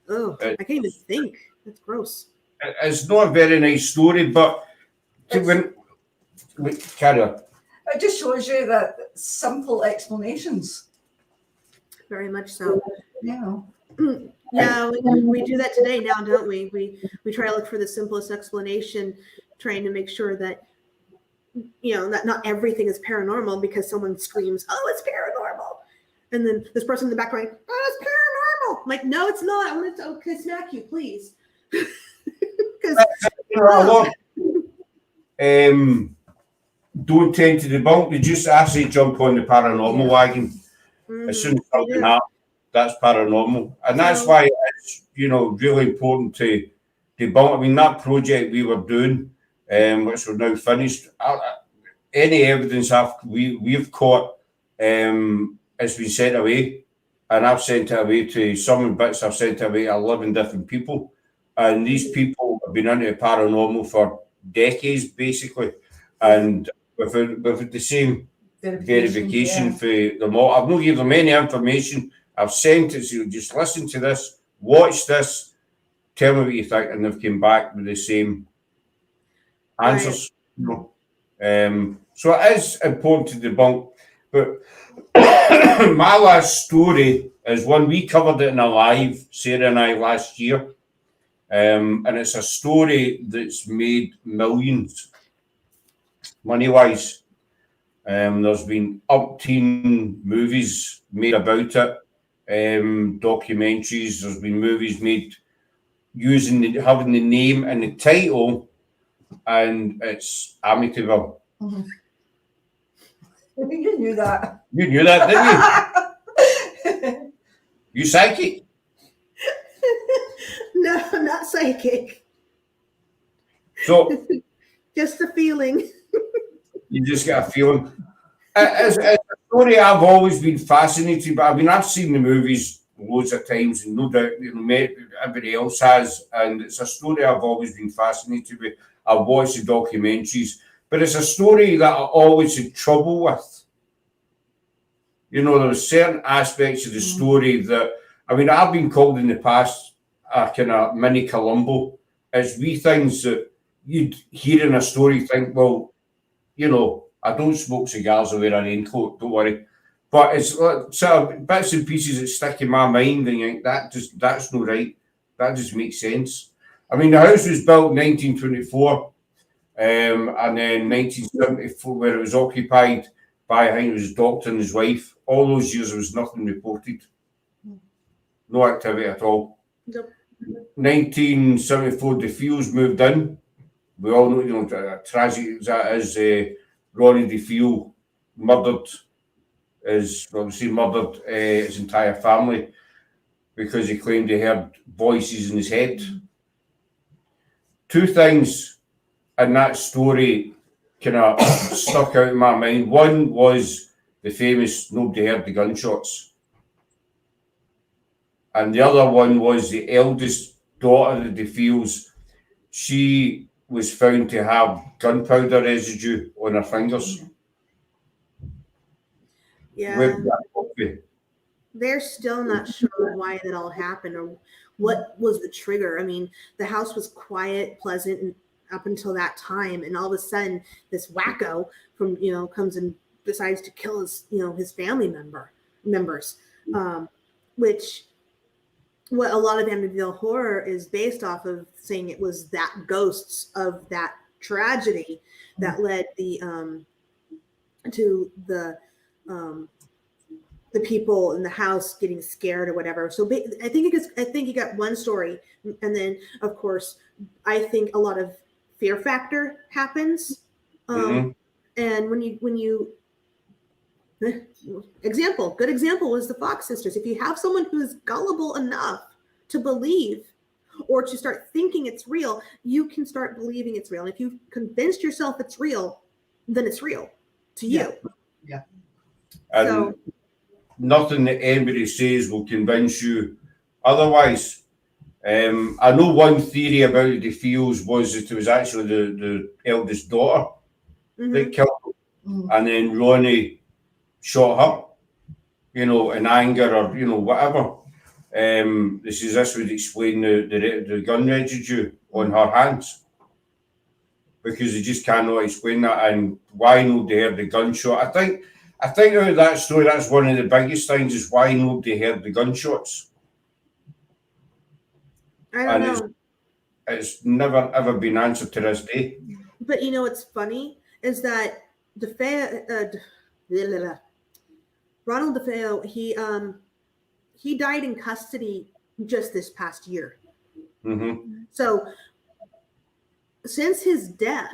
Oh, I can't even think. That's gross. It's not a very nice story, but carry on. It just shows you that simple explanations. Very much so. Yeah. Yeah, we do that today now, don't we? We try to look for the simplest explanation, trying to make sure that that not everything is paranormal because someone screams, "Oh, it's paranormal," and then this person in the background, "Oh, it's paranormal." I'm like, no, it's not. I want to smack you, please. Because don't tend to debunk. They just actually jump on the paranormal wagon as soon as something happens. That's paranormal, and that's why it's really important to debunk. I mean, that project we were doing, which we're now finished, any evidence we've caught, it's been sent away. and I've sent it away to some bits. I've sent it away to 11 different people, and these people have been into paranormal for decades, basically, and with the same verification yeah. for them all. I've not given them any information. I've sent it, so just listen to this, watch this, tell me what you think, and they've come back with the same answers. You know? So it is important to debunk. But my last story is one we covered it in a live, Sarah and I, last year. And it's a story that's made millions money-wise. There's been umpteen movies made about it, documentaries. There's been movies made having the name and the title, and it's Amityville. Mm-hmm. You knew that. You knew that, didn't you? You psychic? No, not psychic. So Just a feeling. you just get a feeling. It's a story I've always been fascinated by. I mean, I've seen the movies loads of times, and no doubt, everybody else has. And it's a story I've always been fascinated with. I've watched the documentaries, but it's a story that I always had trouble with. You know, there were certain aspects of the story that, I mean, I've been called in the past a kind of mini Columbo. It's wee things that you'd hear in a story, think, well, you know, I don't smoke cigars or wear a raincoat, don't worry. But it's sort of bits and pieces that stick in my mind, and you think that's not right. That just makes sense. I mean, the house was built in 1924, and then 1974, where it was occupied by, I think it was a doctor and his wife. All those years, there was nothing reported. No activity at all. Nope. 1974, the Fields moved in. We all know, you know, tragic as that is. Ronnie DeFeo murdered his entire family because he claimed he heard voices in his head. Two things in that story kind of stuck out in my mind. One was the famous nobody heard the gunshots. And the other one was the eldest daughter of the DeFeos. She was found to have gunpowder residue on her fingers. Yeah. Where did that come from? They're still not sure why that all happened or what was the trigger. I mean, the house was quiet, pleasant, and up until that time, and all of a sudden, this wacko from comes and decides to kill his family members, which what a lot of Amityville horror is based off of, saying it was that ghosts of that tragedy that led to the people in the house getting scared or whatever. So I think you got one story, and then of course I think a lot of fear factor happens. And when you good example was the Fox sisters. If you have someone who is gullible enough to believe or to start thinking it's real, you can start believing it's real. And if you've convinced yourself it's real, then it's real to you. Yeah. And So nothing that anybody says will convince you otherwise. I know one theory about the DeFeos was that it was actually the eldest daughter that killed him, and then Ronnie shot her, in anger or whatever. This would explain the gun residue on her hands, because they just cannot explain that, and why nobody heard the gunshot. I think out of that story, that's one of the biggest things, is why nobody heard the gunshots. I don't know. It's never ever been answered to this day. But what's funny is that Ronald DeFeo, he died in custody just this past year. So since his death,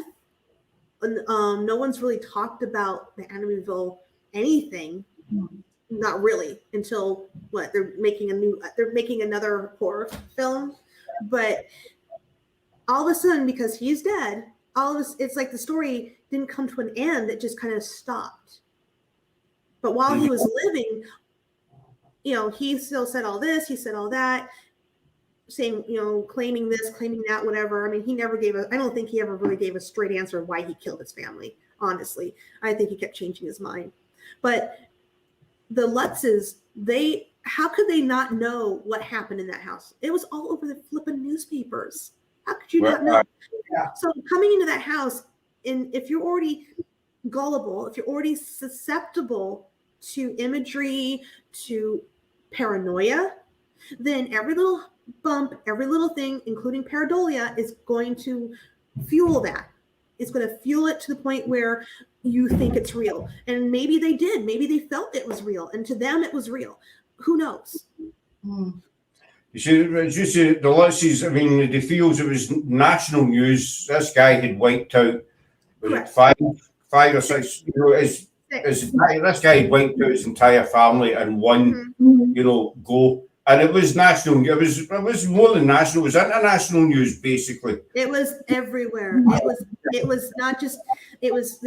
no one's really talked about the Amityville anything. Not really, until they're making another horror film. But all of a sudden, because he's dead, it's like the story didn't come to an end. It just kind of stopped. But while he was living, he still said all this, he said all that, saying, claiming this, claiming that, whatever. I mean, he never gave I don't think he ever really gave a straight answer of why he killed his family, honestly. I think he kept changing his mind. But the Lutzes, how could they not know what happened in that house? It was all over the flipping newspapers. How could you not know? So coming into that house, and if you're already gullible, if you're already susceptible to imagery, to paranoia, then every little bump, every little thing, including pareidolia, is going to fuel that. It's going to fuel it to the point where you think it's real. And maybe they did. Maybe they felt it was real. And to them, it was real. Who knows? You see, the Lutzes, I mean, the DeFeos, it was national news. This guy had wiped out, was it five or six? This guy had wiped out his entire family in one, go. And it was national. It was more than national. It was international news, basically. It was everywhere. It was not just. It was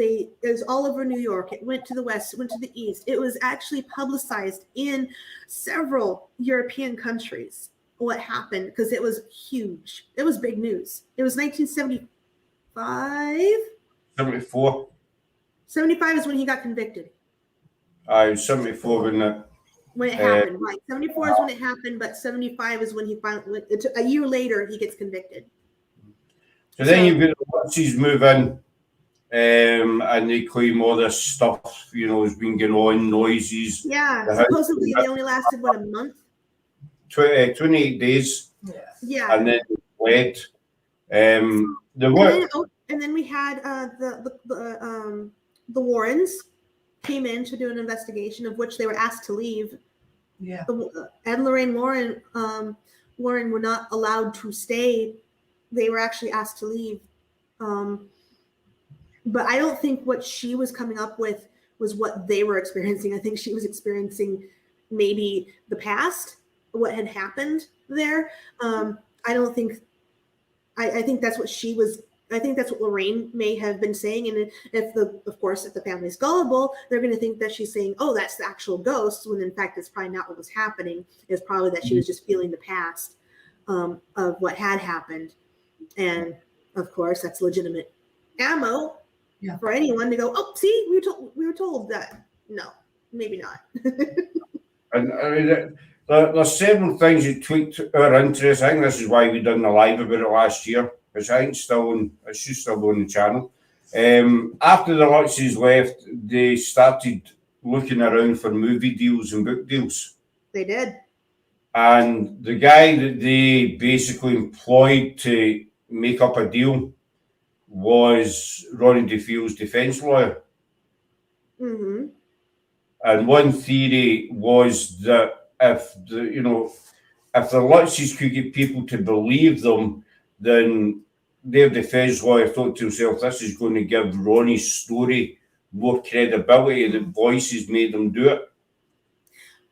all over New York. It went to the west. It went to the east. It was actually publicized in several European countries. What happened, because it was huge. It was big news. It was 1975. 74. 75 is when he got convicted. I was 74 when it happened. Right. 74 is when it happened, but 75 is when he finally a year later he gets convicted. So then you've got the Lutzes move in, and they claim all this stuff, has been going on, noises. Yeah, supposedly they only lasted a month? 28 days. Yeah. And then fled. And then we had the Warrens came in to do an investigation, of which they were asked to leave. Yeah. Ed and Lorraine Warren were not allowed to stay. They were actually asked to leave. But I don't think what she was coming up with was what they were experiencing. I think she was experiencing maybe the past, what had happened there. I think that's what she was. I think that's what Lorraine may have been saying. And if the family's gullible, they're going to think that she's saying, oh, that's the actual ghost, when in fact, it's probably not what was happening. It's probably that she was just feeling the past of what had happened. And of course, that's legitimate ammo for anyone to go, oh, see, we were told that. No, maybe not. And I mean, there's several things that tweaked our interest. I think this is why we done the live about it last year. Which I think it should still be on the channel. After the Lutzes left, they started looking around for movie deals and book deals. They did. And the guy that they basically employed to make up a deal was Ronnie DeFeo's defense lawyer. Mm-hmm. And one theory was that if the Lutzes could get people to believe them, then their defense lawyer thought to himself, this is going to give Ronnie's story more credibility. The voices made them do it.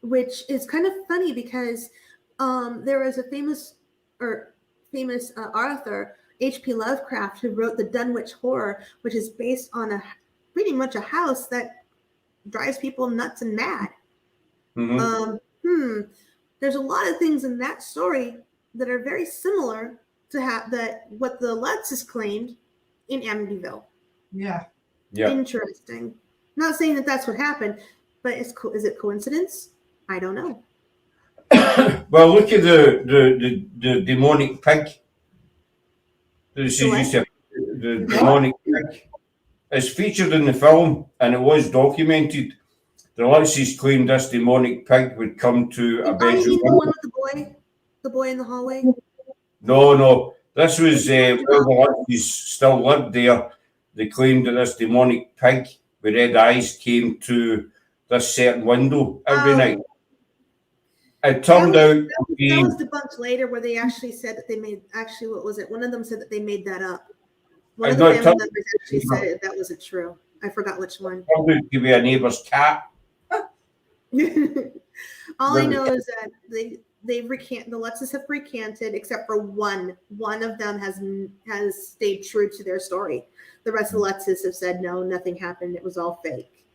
Which is kind of funny because there was a famous author, H.P. Lovecraft, who wrote the Dunwich Horror, which is based on pretty much a house that drives people nuts and mad. Mm-hmm. There's a lot of things in that story that are very similar to what the Lutzes claimed in Amityville. Yeah. Interesting. Not saying that that's what happened, but is it coincidence? I don't know. Well, look at the demonic pig. The demonic pig is featured in the film, and it was documented. The Lutzes claimed this demonic pig would come to a bedroom. The one with the boy in the hallway. No. This was where the Lutzes still lived there. They claimed that this demonic pig with red eyes came to this certain window every night. It turned out to be... That was debunked later, where they actually said that they made... Actually, what was it? One of them said that they made that up. One of the family members actually said that wasn't true. I forgot which one. It turned out to be a neighbour's cat. All I know is that the Lutzes have recanted, except for one. One of them has stayed true to their story. The rest of the Lutzes have said no, nothing happened. It was all fake.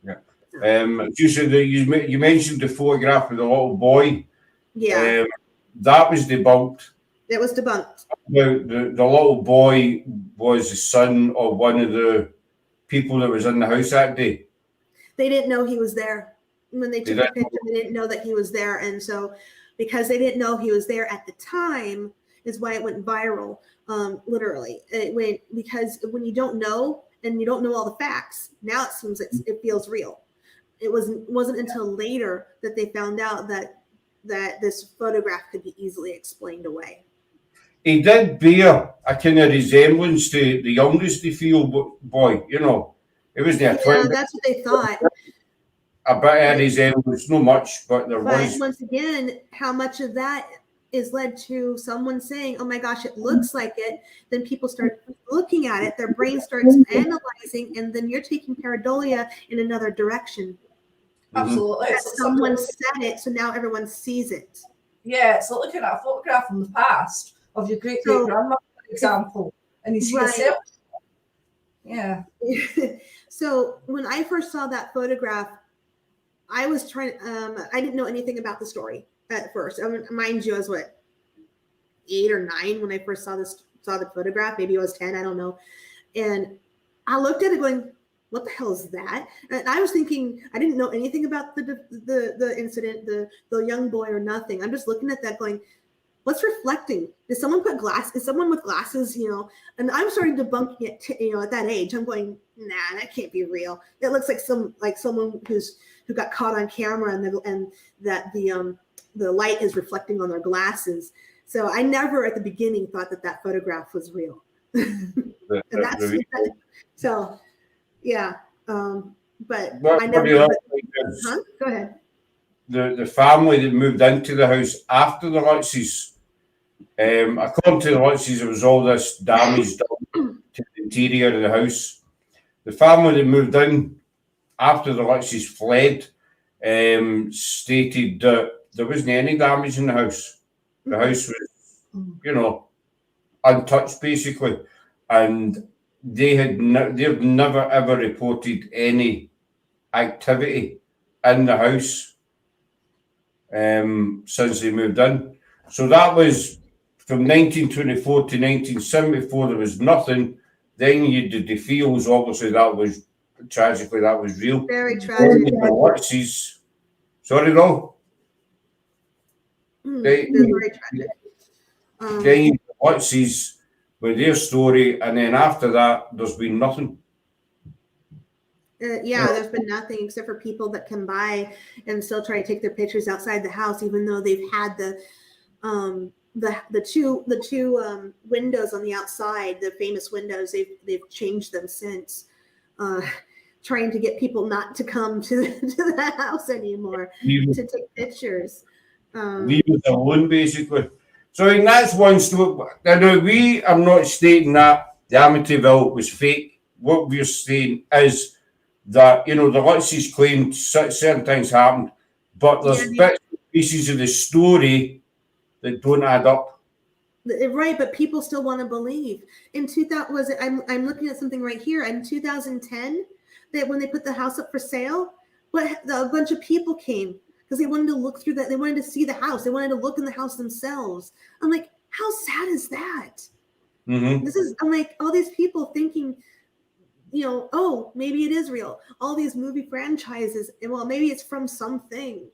Yeah. Just so that you mentioned the photograph of the little boy. Yeah, That was debunked. it was debunked. The little boy was the son of one of the people that was in the house that day. They didn't know he was there when they They took the didn't know. picture. They didn't know that he was there, and so because they didn't know he was there at the time, is why it went viral. Literally, it went because when you don't know and you don't know all the facts, now it seems it feels real. It wasn't until later that they found out that this photograph could be easily explained away. He did bear a kind of resemblance to the youngest boy, you know. It was near Yeah, 20, that's what they thought. a bit of resemblance, not much, but there But was. once again, how much of that is led to someone saying, "Oh my gosh, it looks like it." Then people start looking at it, their brain starts analyzing, and then you're taking pareidolia in another direction. Mhm. Absolutely. That It's someone something- said it, so now everyone sees it. yeah, it's like looking at a photograph from the past of your great great grandmother, for example, and you see Right. yourself. Yeah. So when I first saw that photograph, I was trying. I didn't know anything about the story at first. I mean, mind you, I was what 8 or 9 when I first saw the photograph. Maybe I was 10. I don't know. And I looked at it going, "What the hell is that?" And I was thinking, I didn't know anything about the incident, the young boy or nothing. I'm just looking at that going, what's reflecting? Did someone put glass? Is someone with glasses? And I'm starting debunking it. At that age, I'm going, nah, that can't be real. It looks like someone who got caught on camera, and that the light is reflecting on their glasses. So I never at the beginning thought that photograph was real. And that's so, yeah. But I never. Huh? Go ahead. The family that moved into the house after the Lutzes, according to the Lutzes, there was all this damage done to the interior of the house. The family that moved in after the Lutzes fled stated that there wasn't any damage in the house. The house was, untouched basically, and they've never ever reported any activity in the house since they moved in. So that was from 1924 to 1974. There was nothing. Then you did the fields. Obviously, that was tragically that was real. Very tragic. Sorry, no. Very tragic. Then Lutzes with their story, and then after that, there's been nothing. There's been nothing except for people that come by and still try to take their pictures outside the house, even though they've had the two windows on the outside, the famous windows. They've changed them since, trying to get people not to come to the house anymore to take pictures. Leave us alone, basically. So I think that's one story. Now, I'm not stating that the Amityville was fake. What we're saying is that, the Lutzes claimed certain things happened, but there's bits and pieces of the story that don't add up. Right, but people still want to believe. In 2000, I'm looking at something right here. In 2010, that when they put the house up for sale, a bunch of people came because they wanted to look through that. They wanted to see the house. They wanted to look in the house themselves. I'm like, how sad is that? Mm-hmm. I'm like, all these people thinking, oh, maybe it is real. All these movie franchises, and well, maybe it's from something.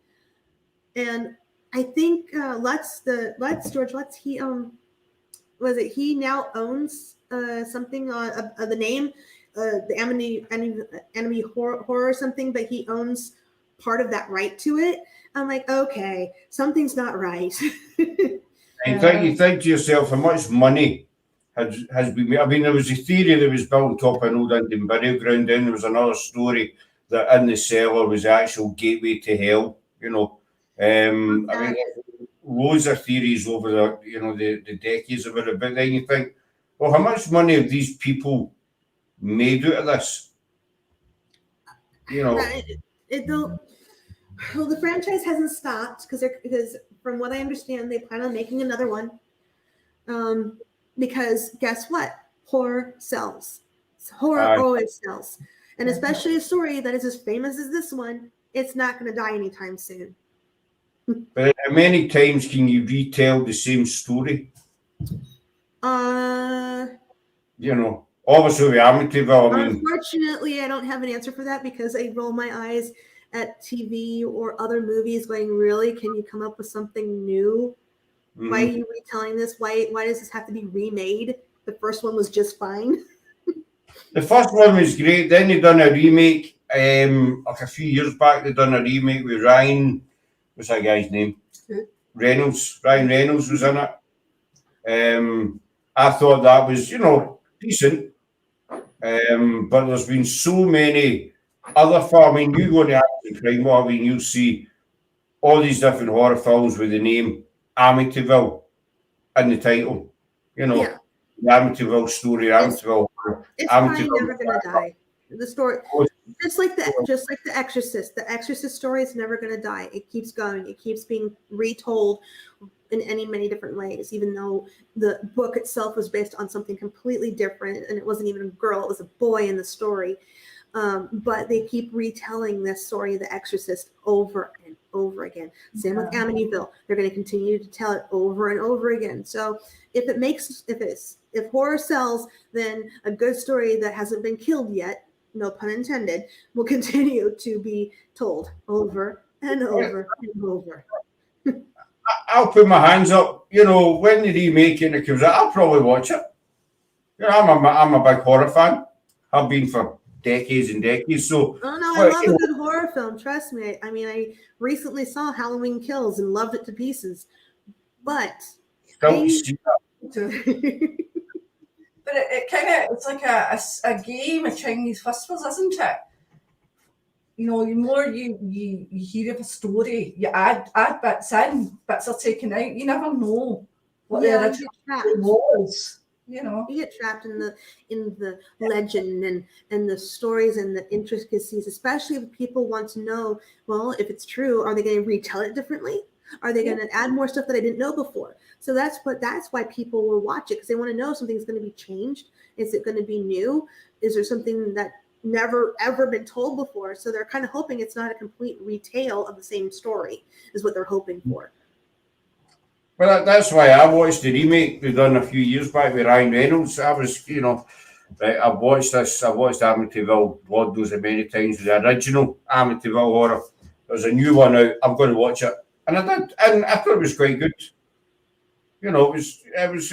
And I think George Lutz, he now owns something the name, the Enemy Horror or something, but he owns part of that right to it. I'm like, okay, something's not right. You think to yourself, how much money has been made? I mean, there was a theory that was built on top of an old Indian burial ground. Then there was another story that in the cellar was the actual gateway to hell. I mean, loads of theories over the decades about it. But then you think, well, how much money have these people made out of this? Well, the franchise hasn't stopped because from what I understand, they plan on making another one. Because guess what? Horror sells. Horror always sells. And especially a story that is as famous as this one, it's not going to die anytime soon. But how many times can you retell the same story? You know, obviously with Amityville, I mean, Unfortunately, I don't have an answer for that because I roll my eyes at TV or other movies going, really? Can you come up with something new? Why are you retelling this? Why does this have to be remade? The first one was just fine. the first one was great. Then they done a remake. Like a few years back, they done a remake with Ryan. What's that guy's name? Reynolds. Ryan Reynolds was in it. I thought that was, you know, decent. But there's been so many other films. I mean, you go to Amazon Prime, I mean, you'll see all these different horror films with the name Amityville in the title. You know, Yeah. the Amityville story, Amityville horror. It's probably Amityville never going to die. The story, just like the Exorcist. The Exorcist story is never going to die. It keeps going. It keeps being retold in many different ways. Even though the book itself was based on something completely different, and it wasn't even a girl; it was a boy in the story. But they keep retelling this story of the Exorcist over and over again. Same with Amityville. They're going to continue to tell it over and over again. So if horror sells, then a good story that hasn't been killed yet, no pun intended, will continue to be told over and over and over. I'll put my hands up. You know, when the remake and it comes out, I'll probably watch it. You know, I'm a big horror fan. I've been for decades and decades. So, Oh no, I love a good horror film. Trust me. I mean, I recently saw Halloween Kills and loved it to pieces. But still see that. But it kind of, it's like a game of Chinese whispers, isn't it? You know, the more you hear of a story, you add bits in, bits are taken out. You never know what the original was. You know, you get trapped in the legend and the stories and the intricacies, especially if people want to know, well, if it's true, are they going to retell it differently? Are they going to add more stuff that I didn't know before? So that's why people will watch it, because they want to know if something's going to be changed. Is it going to be new? Is there something that never ever been told before? So they're kind of hoping it's not a complete retale of the same story, is what they're hoping for. Well, that's why I watched the remake we done a few years back with Ryan Reynolds. I was, you know, right, I watched Amityville, God knows how many times, the original Amityville horror. There's a new one out. I'm going to watch it. And I did, and I thought it was quite good. You know, it was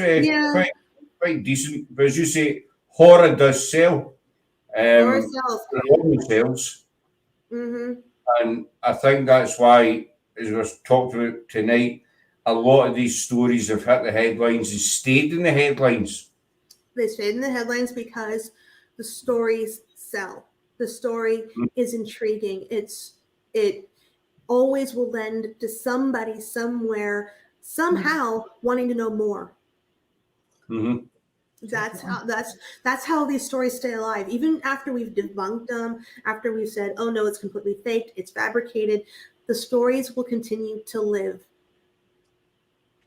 quite decent. But as you say, horror does sell. Horror sells. It sells. Mm-hmm. And I think that's why, as we talked about tonight, a lot of these stories have hit the headlines and stayed in the headlines. They stayed in the headlines because the stories sell. The story is intriguing. It always will lend to somebody somewhere, somehow wanting to know more. Mm-hmm. That's how these stories stay alive. Even after we've debunked them, after we've said, oh no, it's completely faked, it's fabricated, the stories will continue to live.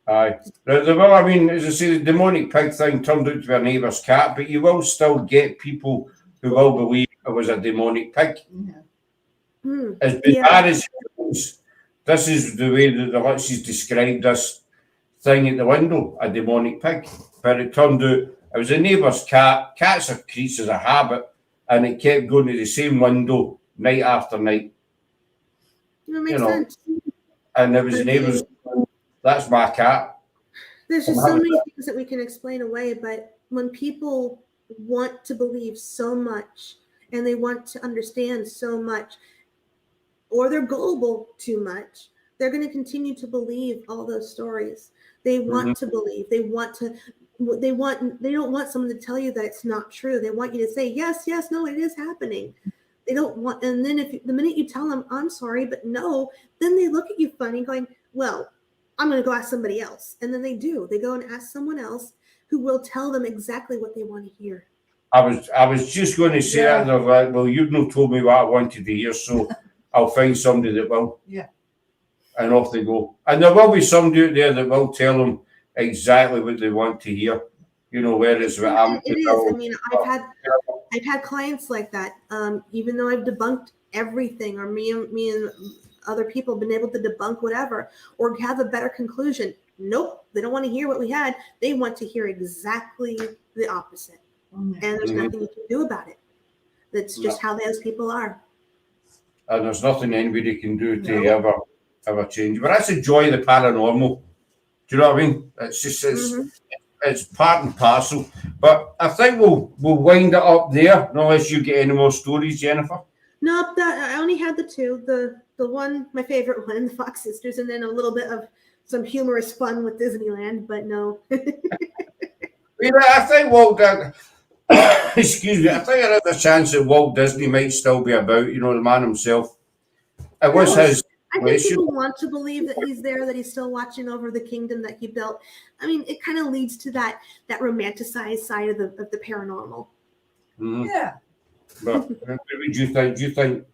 Aye. Well, I mean, as I say, the demonic pig thing turned out to be a neighbour's cat, but you will still get people who will believe it was a demonic pig. yeah. As bizarre as it is, this is the way that the Luxies described this thing at the window, a demonic pig. But it turned out it was a neighbour's cat. Cats are creatures of habit, and it kept going to the same window night after night. That makes sense. And it was a neighbour's. That's my cat. There's just so many things that we can explain away, but when people want to believe so much and they want to understand so much, or they're gullible too much, they're going to continue to believe all those stories. They want to believe. They don't want someone to tell you that it's not true. They want you to say, yes, no, it is happening. They don't want, and then the minute you tell them, I'm sorry, but no, then they look at you funny going, well, I'm going to go ask somebody else. And then they do. They go and ask someone else who will tell them exactly what they want to hear. I was just going to say that. They're like, well, you've not told me what I wanted to hear, so I'll find somebody that will. Yeah. And off they go. And there will be somebody out there that will tell them exactly what they want to hear. You know, whereas it is. I mean, I've had clients like that. Even though I've debunked everything, or me and other people have been able to debunk whatever, or have a better conclusion. Nope, they don't want to hear what we had. They want to hear exactly the opposite, and there's nothing you can do about it. That's just how those people are. And there's nothing anybody can do to ever change. But that's the joy of the paranormal. Do you know what I mean? It's just it's part and parcel. But I think we'll wind it up there, unless you get any more stories, Jennifer. Nope, that I only had the two. The one, my favorite one, the Fox Sisters, and then a little bit of some humorous fun with Disneyland. But no. I think Walt Disney. Excuse me. I think there is a chance that Walt Disney might still be about. You know, the man himself. It was his. I think people want to believe that he's there, that he's still watching over the kingdom that he built. I mean, it kind of leads to that romanticized side of the paranormal. Yeah. But do you think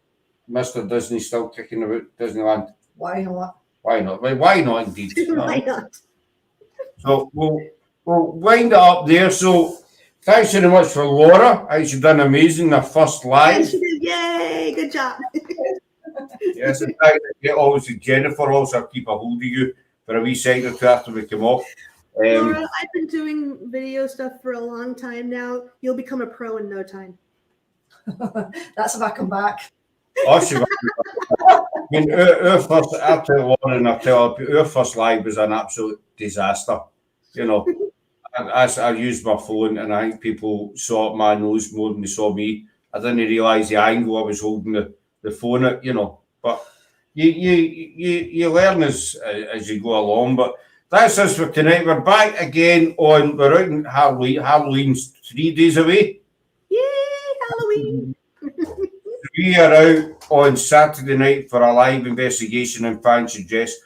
Mr. Disney's still kicking about Disneyland? Why not? Why not? Why not indeed? Why not? So we'll wind it up there. So thanks very much for Laura. She's done amazing. The first live. Yes, she did. Yay! Good job. Yes, in fact, obviously Jennifer also keep a hold of you for a wee second or two after we come off. Laura, I've been doing video stuff for a long time now. You'll become a pro in no time. That's if I come back. Awesome. I mean, our first, I'll tell Lauren and I'll tell her, our first live was an absolute disaster. You know, I used my phone and I think people saw my nose more than they saw me. I didn't realise the angle I was holding the phone at, you know. But you learn as you go along. But that's us for tonight. We're back again we're out in Halloween. Halloween's 3 days away. Yay, Halloween. We are out on Saturday night for a live investigation in fancy dress.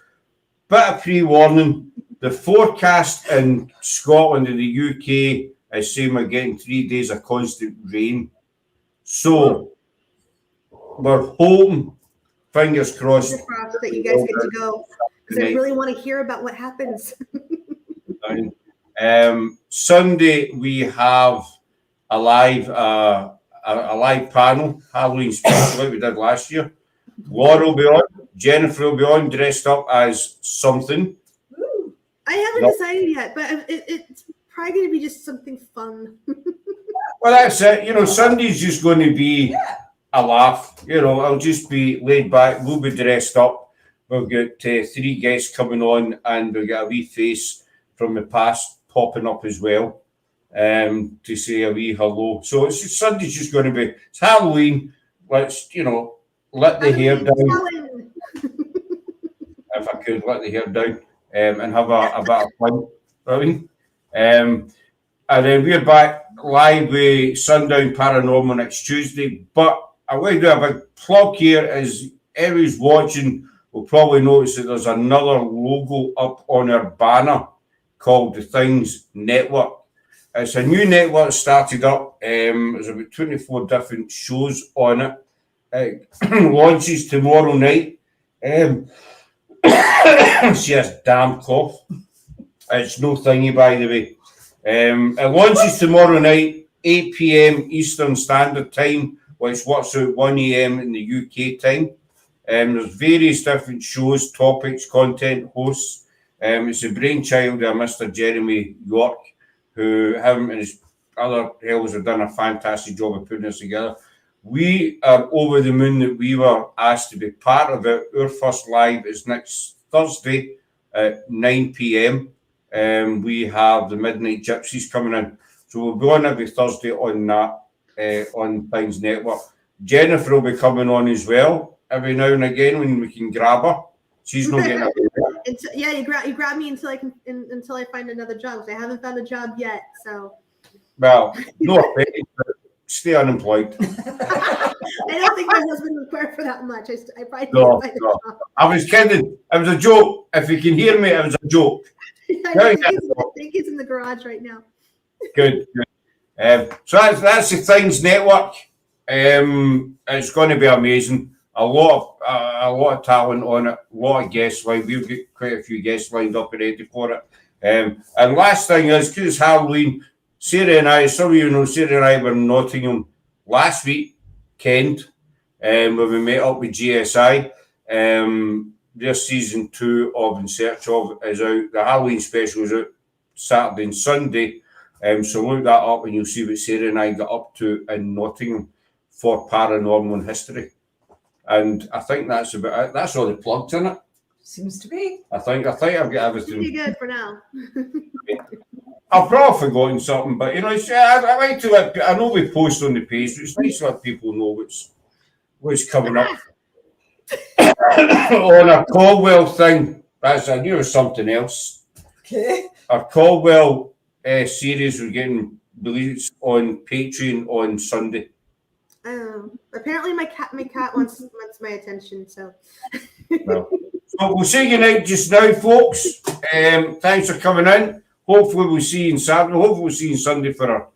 Bit of pre-warning. The forecast in Scotland and the UK is saying we're getting 3 days of constant rain. So we're hoping, fingers crossed, that you guys get to go, because I really want to hear about what happens. Sunday we have a live panel, Halloween special like we did last year. Laura will be on, Jennifer will be on, dressed up as something. I haven't decided yet, but it's probably going to be just something fun. Well, that's it. You know, Sunday's just going to be a laugh. You know, I'll just be laid back. We'll be dressed up. We'll get 3 guests coming on, and we'll get a wee face from the past popping up as well, to say a wee hello. So Sunday's just going to be, it's Halloween. Let's, you know, let the hair down. If I could, let the hair down and have a bit of fun. Right? And then we're back live with Sundown Paranormal next Tuesday. But I want to do a big plug here. As everyone's watching will probably notice that there's another logo up on our banner called The Things Network. It's a new network started up. There's about 24 different shows on it. It launches tomorrow night. She has damn cough. It's no thingy, by the way. It launches tomorrow night, 8 p.m. Eastern Standard Time, which works out 1 a.m. in the UK time. There's various different shows, topics, content, hosts. It's a brainchild of Mr. Jeremy York, who him and his other hells have done a fantastic job of putting this together. We are over the moon that we were asked to be part of it. Our first live is next Thursday at 9 p.m. We have the Midnight Gypsies coming in. So we'll be on every Thursday on that, on Things Network. Jennifer will be coming on as well every now and again when we can grab her. She's not getting it. Yeah, you grab me until I find another job. I haven't found a job yet, so. Well, no offense, but stay unemployed. I don't think my husband would care for that much. I probably No. I was kidding. It was a joke. If you can hear me, it was a joke. I think he's in the garage right now. Good. So that's the Things Network. It's going to be amazing. A lot of talent on it. A lot of guests lined. We've got quite a few guests lined up and ready for it. And last thing is, because it's Halloween, Sarah and I, some of you know, Sarah and I were in Nottingham last week, Kent, where we met up with GSI. Their season 2 of In Search Of is out. The Halloween special is out Saturday and Sunday. So look that up and you'll see what Sarah and I got up to in Nottingham for Paranormal History. And I think that's about it. That's all the plugs in it. Seems to be. I think I've got Pretty everything. good for now. I've probably forgotten something, but you know, I like to let. I know we post on the page, but it's nice to let people know what's coming up. On our Caldwell thing, that's I knew it was something else. Okay. Our Caldwell series we're getting released on Patreon on Sunday. Apparently my cat wants my attention, so. Well, so we'll say goodnight just now, folks. Thanks for coming in. Hopefully we'll see you on Saturday. Hopefully we'll see you on Sunday for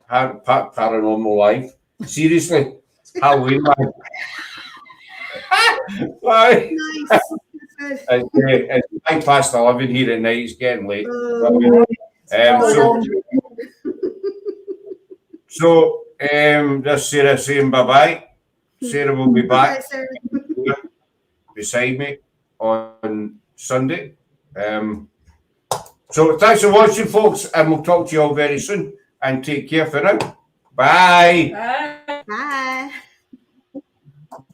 our Paranormal Live. Seriously, Halloween Live. Bye. Nice. That's good. It's 11:05 here at night. It's getting late. So just Sarah saying bye-bye. Sarah will be back Bye, Sarah. beside me on Sunday. So thanks for watching, folks, and we'll talk to you all very soon. And take care for now. Bye. Bye. Bye.